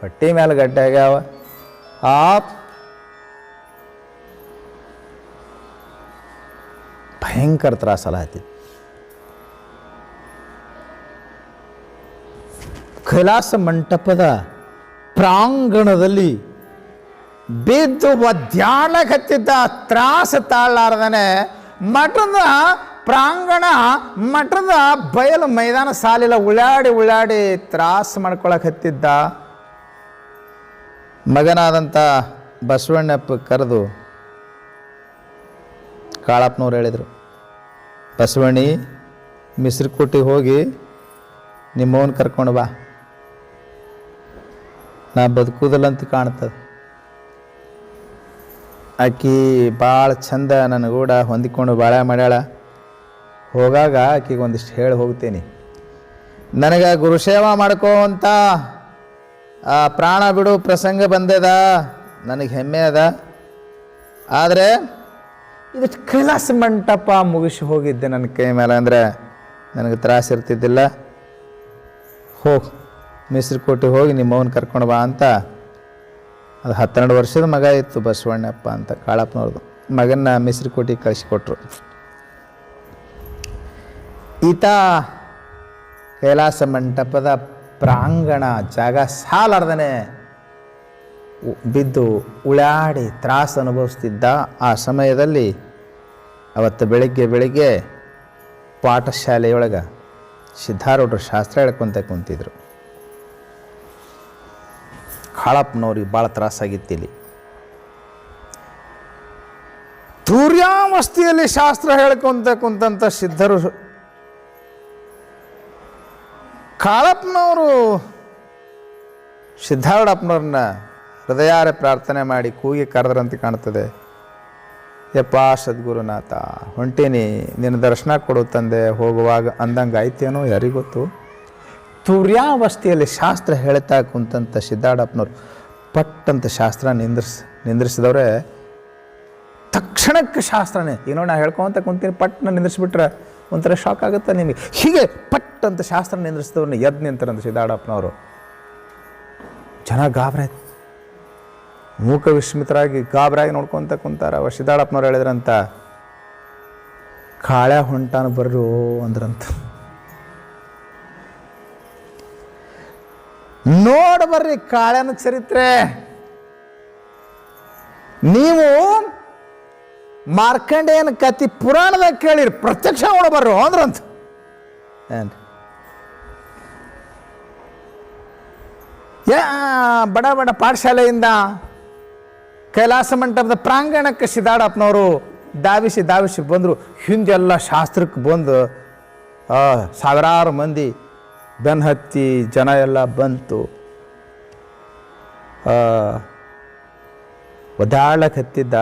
ಹೊಟ್ಟೆ ಮೇಲೆ ಗಡ್ಡೆ ಆಗ್ಯಾವ. ಭಯಂಕರ ತ್ರಾಸಲತ್ತಿತ್ತು. ಕೈಲಾಸ ಮಂಟಪದ ಪ್ರಾಂಗಣದಲ್ಲಿ ಬಿದ್ದು ಒದ್ದಾಡಕತ್ತಿದ್ದ ತ್ರಾಸ ತಾಳಲಾರ್ದನೆ ಮಠದ ಪ್ರಾಂಗಣ, ಮಠದ ಬಯಲು ಮೈದಾನ ಸಾಲಿಲ್ಲ ಉಳ್ಳಾಡಿ ಉಳ್ಳಾಡಿ ತ್ರಾಸ ಮಾಡ್ಕೊಳಕತ್ತಿದ್ದ. ಮಗನಾದಂಥ ಬಸವಣ್ಣಪ್ಪ ಕರೆದು ಕಾಳಪ್ಪನವ್ರು ಹೇಳಿದರು, ಬಸವಣ್ಣಿ ಮಿಸ್ರಿಕೋಟಿಗೆ ಹೋಗಿ ನಿಮ್ಮವನ್ನ ಕರ್ಕೊಂಡು ಬಾ, ನಾ ಬದುಕುವುದಿಲ್ಲಂತ ಕಾಣ್ತದೆ. ಆಕಿ ಭಾಳ ಚಂದ ನನಗೂಡ ಹೊಂದಿಕೊಂಡು ಭಾಳ ಮಾಡ್ಯಾಳ. ಹೋಗಾಗ ಆಕಿಗೆ ಒಂದಿಷ್ಟು ಹೇಳಿ ಹೋಗ್ತೀನಿ. ನನಗೆ ಗುರುಸೇವಾ ಮಾಡ್ಕೋ ಅಂತ ಪ್ರಾಣ ಬಿಡು ಪ್ರಸಂಗ ಬಂದದ, ನನಗೆ ಹೆಮ್ಮೆ ಅದ. ಆದರೆ ಇದು ಕೈಲಾಸ ಮಂಟಪ ಮುಗಿಸಿ ಹೋಗಿದ್ದೆ ನನ್ನ ಕೈ ಮೇಲೆ ಅಂದರೆ ನನಗೆ ತ್ರಾಸ ಇರ್ತಿದ್ದಿಲ್ಲ. ಹೋಗಿ ಮಿಸ್ರಿಕೋಟೆಗೆ ಹೋಗಿ ನಿಮ್ಮವನ್ನ ಕರ್ಕೊಂಡು ಬಾ ಅಂತ. ಅದು 12 ವರ್ಷದ ಮಗ ಇತ್ತು ಬಸವಣ್ಣಪ್ಪ ಅಂತ ಕಾಳಪ್ಪನವ್ರದ್ದು. ಮಗನ್ನ ಮಿಸ್ರಿಕೋಟೆಗೆ ಕಳಿಸಿಕೊಟ್ರು. ಈತ ಕೈಲಾಸ ಮಂಟಪದ ಪ್ರಾಂಗಣ ಜಾಗ ಸಾಲಾರ್ದನೆ ಬಿದ್ದು ಉಳಾಡಿ ತ್ರಾಸ ಅನುಭವಿಸ್ತಿದ್ದ. ಆ ಸಮಯದಲ್ಲಿ ಅವತ್ತು ಬೆಳಿಗ್ಗೆ ಪಾಠಶಾಲೆಯೊಳಗೆ ಸಿದ್ಧಾರೂಢರು ಶಾಸ್ತ್ರ ಹೇಳ್ಕೊತ ಕುಂತಿದ್ರು. ಕಾಳಪ್ಪನವ್ರಿಗೆ ಭಾಳ ತ್ರಾಸಾಗಿತ್ತಿಲ್ಲಿ. ತುರ್ಯಾವಸ್ಥೆಯಲ್ಲಿ ಶಾಸ್ತ್ರ ಹೇಳ್ಕೊಂತ ಕುಂತಂಥ ಸಿದ್ಧರು ಕಾಳಪ್ಪನವರು ಸಿದ್ಧಾರೂಢಪ್ಪನವ್ರನ್ನ ಹೃದಯಾರೆ ಪ್ರಾರ್ಥನೆ ಮಾಡಿ ಕೂಗಿ ಕರೆದ್ರಂತೆ ಕಾಣ್ತದೆ. ಯಪ್ಪ ಸದ್ಗುರುನಾಥ, ಹೊಂಟೀನಿ, ನಿನ್ನ ದರ್ಶನ ಕೊಡು ತಂದೆ, ಹೋಗುವಾಗ ಅಂದಂಗೆ ಆಯ್ತೇನೋ ಯಾರಿಗೊತ್ತು. ತುರ್ಯಾವಸ್ಥೆಯಲ್ಲಿ ಶಾಸ್ತ್ರ ಹೇಳ್ತಾ ಕುಂತಂಥ ಸಿದ್ಧಾರೂಢಪ್ಪನವ್ರು ಪಟ್ಟಂತ ಶಾಸ್ತ್ರ ನಿಂದ್ರಿಸಿದವ್ರೆ ತಕ್ಷಣಕ್ಕೆ ಶಾಸ್ತ್ರನೇ ಏನೋ ನಾ ಹೇಳ್ಕೊಂತ ಕುಂತೀನಿ, ಪಟ್ಟನ ನಿಂದ್ರಿಸ್ಬಿಟ್ರೆ ಒಂಥರ ಶಾಕ್ ಆಗುತ್ತೆ ನಿಮಗೆ. ಹೀಗೆ ಪಟ್ಟಂತ ಶಾಸ್ತ್ರ ನಿಂದ್ರಿಸಿದವ್ರನ್ನ ಎದ್ದು ನಿಂತಾರಂತ ಸಿದ್ಧಾರೂಢಪ್ಪನವರು. ಜನ ಗಾಬರಾಯ್ತು, ಮೂಕ ವಿಸ್ಮಿತರಾಗಿ ಗಾಬರಾಗಿ ನೋಡ್ಕೊತ ಕುಂತಾರ. ಅವ ಸಿದ್ಧಾರೂಢಪ್ಪನವ್ರು ಹೇಳಿದ್ರಂತ, ಕಾಳ್ಯ ಹೊಂಟಾನ ಬರ್ರು ಅಂದ್ರಂತ. ನೋಡ ಬರ್ರಿ ಕಾಳ್ಯನ ಚರಿತ್ರೆ. ನೀವು ಮಾರ್ಕಂಡೇಯನ ಕತಿ ಪುರಾಣದಾಗ ಕೇಳಿರಿ, ಪ್ರತ್ಯಕ್ಷ ನೋಡಬರ್ರು ಅಂದ್ರಂತ. ಬಡ ಬಡ ಪಾಠಶಾಲೆಯಿಂದ ಕೈಲಾಸ ಮಂಟಪದ ಪ್ರಾಂಗಣಕ್ಕೆ ಸಿದ್ಧಾರೂಢಪ್ಪನವರು ಧಾವಿಸಿ ಬಂದರು. ಹಿಂದೆಲ್ಲ ಶಾಸ್ತ್ರಕ್ಕೆ ಬಂದು ಸಾವಿರಾರು ಮಂದಿ ಬೆನ್ನು ಹತ್ತಿ ಜನ ಎಲ್ಲ ಬಂತು. ಒದ್ದಾಳಕ್ಕೆ ಹತ್ತಿದ್ದ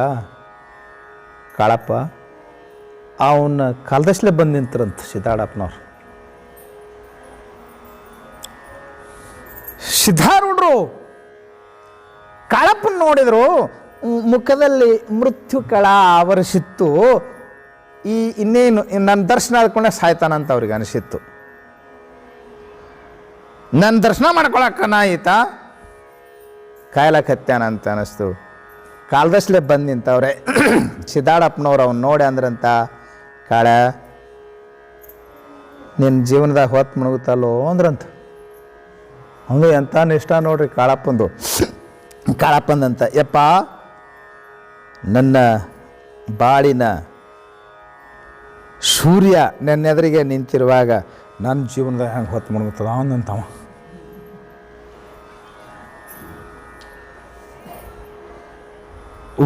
ಕಾಳಪ್ಪ, ಅವನ ಕಾಲದಷ್ಟಲೇ ಬಂದು ನಿಂತರಂತ ಸಿದ್ಧಾರೂಢಪ್ಪನವ್ರು. ಸಿದ್ಧಾರೂಢರು ಕಾಳಪ್ಪನ ನೋಡಿದ್ರು, ಮುಖದಲ್ಲಿ ಮೃತ್ಯು ಕಳ ಆವರಿಸಿತ್ತು. ಇನ್ನೇನು ನನ್ನ ದರ್ಶನ ಆದ್ಕೊಂಡೆ ಸಾಯ್ತಾನಂತ ಅವ್ರಿಗೆ ಅನಿಸಿತ್ತು. ನನ್ನ ದರ್ಶನ ಮಾಡ್ಕೊಳಕ್ಕನ ಈತ ಕಾಯ್ಲಕತ್ಯಾನಂತ ಅನ್ನಿಸ್ತು. ಕಾಲದಷ್ಟಲೇ ಬಂದು ನಿಂತವ್ರೆ. ಸಿದ್ಧಾರೂಢಪ್ಪನವ್ರು ಅವ್ನು ನೋಡಿ ಅಂದ್ರಂತ, ಕಾಳ ನಿನ್ನ ಜೀವನದಾಗ ಹೊತ್ತು ಮುಳುಗುತ್ತಲ್ಲೋ ಅಂದ್ರಂತ. ಅವನು ಎಂಥ ನಿಷ್ಠ ನೋಡ್ರಿ ಕಾಳಪ್ಪಂದಂತ. ಯಪ್ಪ, ನನ್ನ ಬಾಳಿನ ಸೂರ್ಯ ನನ್ನ ಎದುರಿಗೆ ನಿಂತಿರುವಾಗ ನನ್ನ ಜೀವನದಾಗ ಹೆಂಗೆ ಹೊತ್ತು ಮುಳುಗುತ್ತದ ಅಂದಂತವ.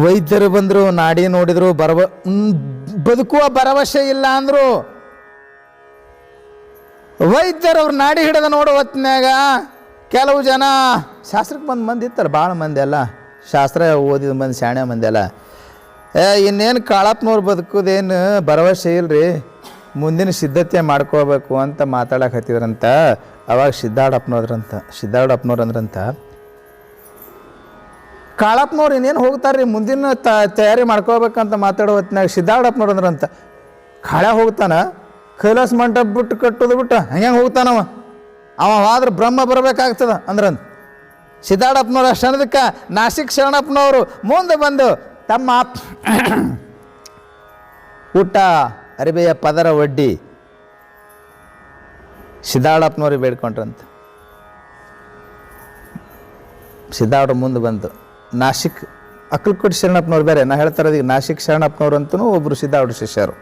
ವೈದ್ಯರು ಬಂದರು, ನಾಡಿ ನೋಡಿದ್ರು, ಬದುಕುವ ಭರವಸೆ ಇಲ್ಲ ಅಂದರು. ವೈದ್ಯರು ಅವ್ರು ನಾಡಿ ಹಿಡಿದ ನೋಡೋ ಹೊತ್ತಿನಾಗ ಕೆಲವು ಜನ ಶಾಸ್ತ್ರಕ್ಕೆ ಬಂದು ಮಂದಿ ಇರ್ತಾರೆ, ಭಾಳ ಮಂದಿ ಅಲ್ಲ, ಶಾಸ್ತ್ರ ಓದಿದ ಮಂದಿ ಶಾಣೆ ಮಂದಿ ಅಲ್ಲ. ಇನ್ನೇನು ಕಾಳಪ್ಪನವ್ರು ಬದುಕೋದೇನು ಭರವಸೆ ಇಲ್ರಿ, ಮುಂದಿನ ಸಿದ್ಧತೆ ಮಾಡ್ಕೋಬೇಕು ಅಂತ ಮಾತಾಡಕ್ಕೆ ಹತ್ತಿದ್ರಂತ. ಅವಾಗ ಸಿದ್ಧಾರೂಢಪ್ಪನವ್ರು ಅಂದ್ರಂತ, ಕಾಳಪ್ಪನವ್ರು ಇನ್ನೇನು ಹೋಗ್ತಾರ್ರಿ, ಮುಂದಿನ ತಯಾರಿ ಮಾಡ್ಕೋಬೇಕಂತ ಮಾತಾಡೋ ಹೊತ್ತಿನಾಗ ಸಿದ್ಧಾರೂಢಪ್ಪನವ್ರು ಅಂದ್ರಂತ, ಕಾಳ್ಯ ಹೋಗ್ತಾನ, ಕೈಲಾಸ ಮಂಟಪ ಬಿಟ್ಟು ಕಟ್ಟೋದು ಬಿಟ್ಟು ಹಂಗೆ ಹೋಗ್ತಾನವ, ಅವ ಆದ್ರೆ ಬ್ರಹ್ಮ ಬರಬೇಕಾಗ್ತದ ಅಂದ್ರಂತ. ಸಿದ್ಧಾರೂಢಪ್ಪನವ್ರು ಅಷ್ಟು ಅನ್ನೋದಕ್ಕೆ ನಾಸಿಕ್ ಶರಣಪ್ಪನವರು ಮುಂದೆ ಬಂದು ತಮ್ಮ ಊಟ ಅರಿಬೆಯ ಪದರ ಒಡ್ಡಿ ಸಿದ್ಧಾರೂಢಪ್ಪನವ್ರಿಗೆ ಬೇಡ್ಕೊಂಡ್ರಂತ. ಸಿದ್ಧಾರೂಢ ಮುಂದೆ ಬಂತು. ನಾಸಿಕ್ ಅಕ್ಕಲಕೋಟೆ ಶರಣಪ್ಪನವ್ರು ಬೇರೆ, ನಾ ಹೇಳ್ತಾ ಇರೋದು ನಾಸಿಕ್ ಶರಣಪ್ಪನವ್ರು ಅಂತೂ ಒಬ್ಬರು ಸಿದ್ಧಾರೂಢ ಶಿಷ್ಯರು.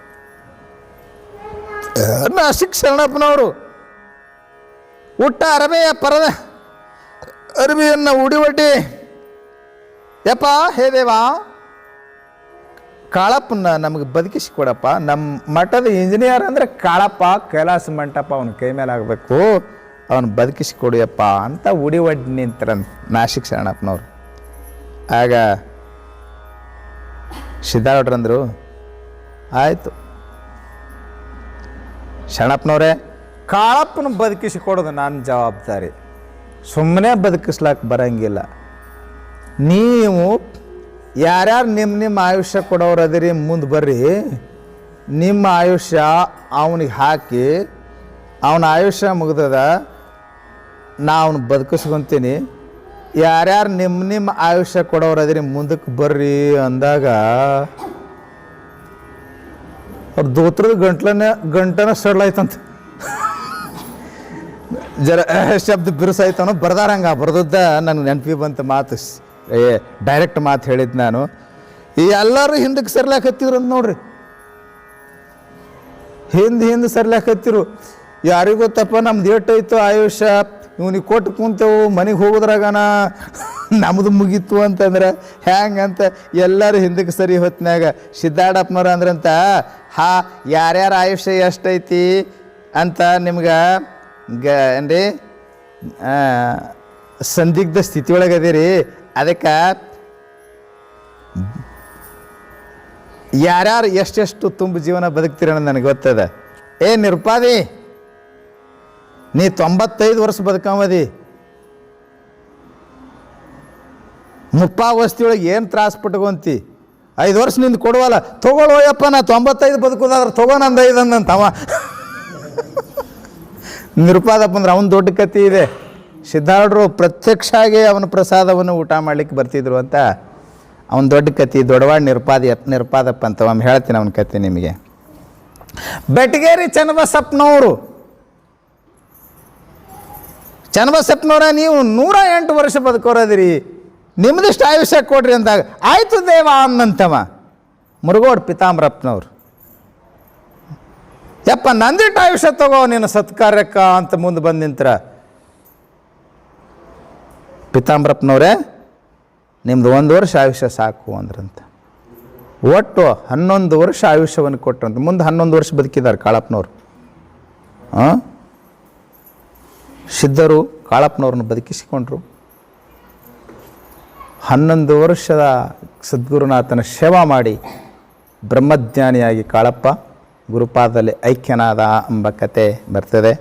ನಾಸಿಕ್ ಶರಣಪ್ಪನವರು ಊಟ ಅರಬೆಯ ಪರದ ಅರಬಿಯನ್ನು ಉಡಿ ಒಡ್ಡಿ, ಯಪ್ಪ ಹೇ ದೇವಾ, ಕಾಳಪ್ಪನ ನಮಗೆ ಬದುಕಿಸಿ ಕೊಡಪ್ಪ, ನಮ್ಮ ಮಠದ ಇಂಜಿನಿಯರ್ ಅಂದರೆ ಕಾಳಪ್ಪ, ಕೈಲಾಸ ಮಂಟಪ ಅವನ ಕೈ ಮೇಲೆ ಆಗಬೇಕು, ಅವನು ಬದುಕಿಸಿ ಕೊಡಿಯಪ್ಪ ಅಂತ ಉಡಿ ಒಡ್ಡಿ ನಿಂತರಂತ ನಾಸಿಕ್ ಶರಣಪ್ಪನವ್ರು. ಆಗ ಸಿದ್ಧಾರೂಢರಂದರು, ಆಯಿತು ಶರಣಪ್ಪನವ್ರೆ, ಕಾಳಪ್ಪನ ಬದುಕಿಸಿ ಕೊಡೋದು ನನ್ನ ಜವಾಬ್ದಾರಿ, ಸುಮ್ಮನೆ ಬದುಕಿಸ್ಲಾಕ ಬರಂಗಿಲ್ಲ. ನೀವು ಯಾರ್ಯಾರು ನಿಮ್ಮ ಆಯುಷ್ಯ ಕೊಡೋರು ಅದಿರಿ ಮುಂದೆ ಬರ್ರಿ, ನಿಮ್ಮ ಆಯುಷ್ಯ ಅವನಿಗೆ ಹಾಕಿ ಅವನ ಆಯುಷ್ಯ ಮುಗ್ದದ, ನಾ ಅವನು ಬದುಕಿಸ್ಕೊತೀನಿ. ಯಾರ್ಯಾರು ನಿಮ್ಮ ಆಯುಷ್ಯ ಕೊಡೋರು ಅದಿರಿ ಮುಂದಕ್ಕೆ ಬರ್ರಿ ಅಂದಾಗ ಅವ್ರ ದೋತ್ರದ ಗಂಟನ ಸಡ್ಲಾಯ್ತಂತ. ಜರ ಶಬ್ದ ಬಿರುಸಾಯ್ತಾನೋ ಬರ್ದಾರಂಗ ಬರ್ದದ್ದ ನನಗೆ ನೆನಪಿ ಬಂತ ಮಾತು, ಡೈರೆಕ್ಟ್ ಮಾತು ಹೇಳಿದ್ದು ನಾನು. ಎಲ್ಲರೂ ಹಿಂದಕ್ಕೆ ಸರ್ಲಾಕತ್ತಿದ್ರು ಅಂತ ನೋಡ್ರಿ, ಹಿಂದೆ ಸರ್ಲಾಕತ್ತಿರು. ಯಾರಿಗೂ ಗೊತ್ತಪ್ಪ ನಮ್ದು ಏಟೈತು ಆಯುಷ್ಯ, ಇವನಿಗೆ ಕೊಟ್ಟು ಕುಂತೇವು, ಮನೆಗೆ ಹೋಗೋದ್ರಾಗನ ನಮ್ಮದು ಮುಗೀತು ಅಂತಂದ್ರೆ ಹ್ಯಾಂಗಂತ ಎಲ್ಲರೂ ಹಿಂದಕ್ಕೆ ಸರಿ ಹೊತ್ತಿನಾಗ ಸಿದ್ಧಾರೂಢಪ್ಪನವ್ರು ಅಂದ್ರಂತ, ಯಾರ್ಯಾರ ಆಯುಷ್ಯ ಎಷ್ಟೈತಿ ಅಂತ ನಿಮ್ಗೆ ಏನ್ರಿ ಸಂದಿಗ್ಧ ಸ್ಥಿತಿ ಒಳಗೆ ಅದೀರಿ. ಅದಕ್ಕೆ ಯಾರ್ಯಾರು ಎಷ್ಟೆಷ್ಟು ತುಂಬ ಜೀವನ ಬದುಕ್ತೀರ ಅನ್ನೋದು ನನಗೆ ಗೊತ್ತದ. ಏ ನಿರುಪಾದಿ, ನೀ 95 ವರ್ಷ ಬದುಕಂಬದಿ, ಮುಪ್ಪಾವಸ್ಥೆಯೊಳಗೆ ಏನು ತ್ರಾಸ ಪಟ್ಕೊಂತಿ. 5 ವರ್ಷ ನಿಂದು ಕೊಡುವಲ್ಲ, ತೊಗೊಳ್ಳೋಯಪ್ಪ, ನಾ 95 ಬದುಕೋದಾದ್ರೆ ತೊಗೋ, ನಂದು 5 ಅಂದಂತವ. ನಿರುಪಾದಪ್ಪ ಅಂದ್ರೆ ಅವನ ದೊಡ್ಡ ಕಥೆ ಇದೆ. ಸಿದ್ಧಾರೂಢರು ಪ್ರತ್ಯಕ್ಷಾಗಿ ಅವನ ಪ್ರಸಾದವನ್ನು ಊಟ ಮಾಡ್ಲಿಕ್ಕೆ ಬರ್ತಿದ್ರು ಅಂತ ಅವನ ದೊಡ್ಡ ಕತೆ. ದೊಡ್ಡವಾಡ ನಿರುಪಾದಪ್ಪ ಅಂತ ಒಮ್ಮೆ ಹೇಳ್ತೀನಿ ಅವನ ಕತೆ ನಿಮಗೆ. ಬೆಟಗೇರಿ ಚನ್ನಬಸಪ್ಪನವರು, ಚನ್ನಬಸಪ್ಪನವರ ನೀವು 108 ವರ್ಷ ಬದುಕೋರದಿರಿ, ನಿಮ್ಮದಿಷ್ಟು ಆಯುಷ್ಯ ಕೊಡ್ರಿ ಅಂದಾಗ ಆಯಿತು ದೇವ ಅನ್ನಂತವ. ಮುರುಗೋಡು ಪಿತಾಂಬರಪ್ಪನವ್ರು, ಯಪ್ಪ ನಂದಿಟ್ಟು ಆಯುಷ್ಯ ತಗೋ ನೀನು ಸತ್ಕಾರ್ಯಕ್ಕ ಅಂತ ಮುಂದೆ ಬಂದು ನಿಂತರ. ಪಿತಾಂಬರಪ್ಪನವರೇ ನಿಮ್ದು 1 ವರ್ಷ ಆಯುಷ್ಯ ಸಾಕು ಅಂದ್ರಂತ. ಒಟ್ಟು 11 ವರ್ಷ ಆಯುಷ್ಯವನ್ನು ಕೊಟ್ಟರಂತ. ಮುಂದೆ 11 ವರ್ಷ ಬದುಕಿದ್ದಾರೆ ಕಾಳಪ್ಪನವ್ರು. ಸಿದ್ಧರು ಕಾಳಪ್ಪನವ್ರನ್ನ ಬದುಕಿಸಿಕೊಂಡ್ರು. 11 ವರ್ಷದ ಸದ್ಗುರುನಾಥನ ಸೇವಾ ಮಾಡಿ ಬ್ರಹ್ಮಜ್ಞಾನಿಯಾಗಿ ಕಾಳಪ್ಪ ಗುರುಪಾದದಲ್ಲಿ ಐಕ್ಯನಾದ ಎಂಬ ಕತೆ ಬರ್ತದೆ.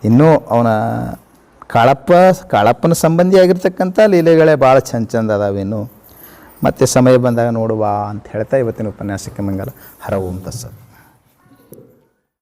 ಇನ್ನೂ ಅವನ ಕಾಳಪ್ಪನ ಸಂಬಂಧಿಯಾಗಿರ್ತಕ್ಕಂಥ ಲೀಲೆಗಳೇ ಭಾಳ ಚಂದ ಅದಾವೇನು. ಮತ್ತೆ ಸಮಯ ಬಂದಾಗ ನೋಡುವ ಅಂತ ಹೇಳ್ತಾ ಇವತ್ತಿನ ಉಪನ್ಯಾಸಕ್ಕೆ ಮಂಗಲ. ಹರ ಓಂ ತತ್ಸತ್.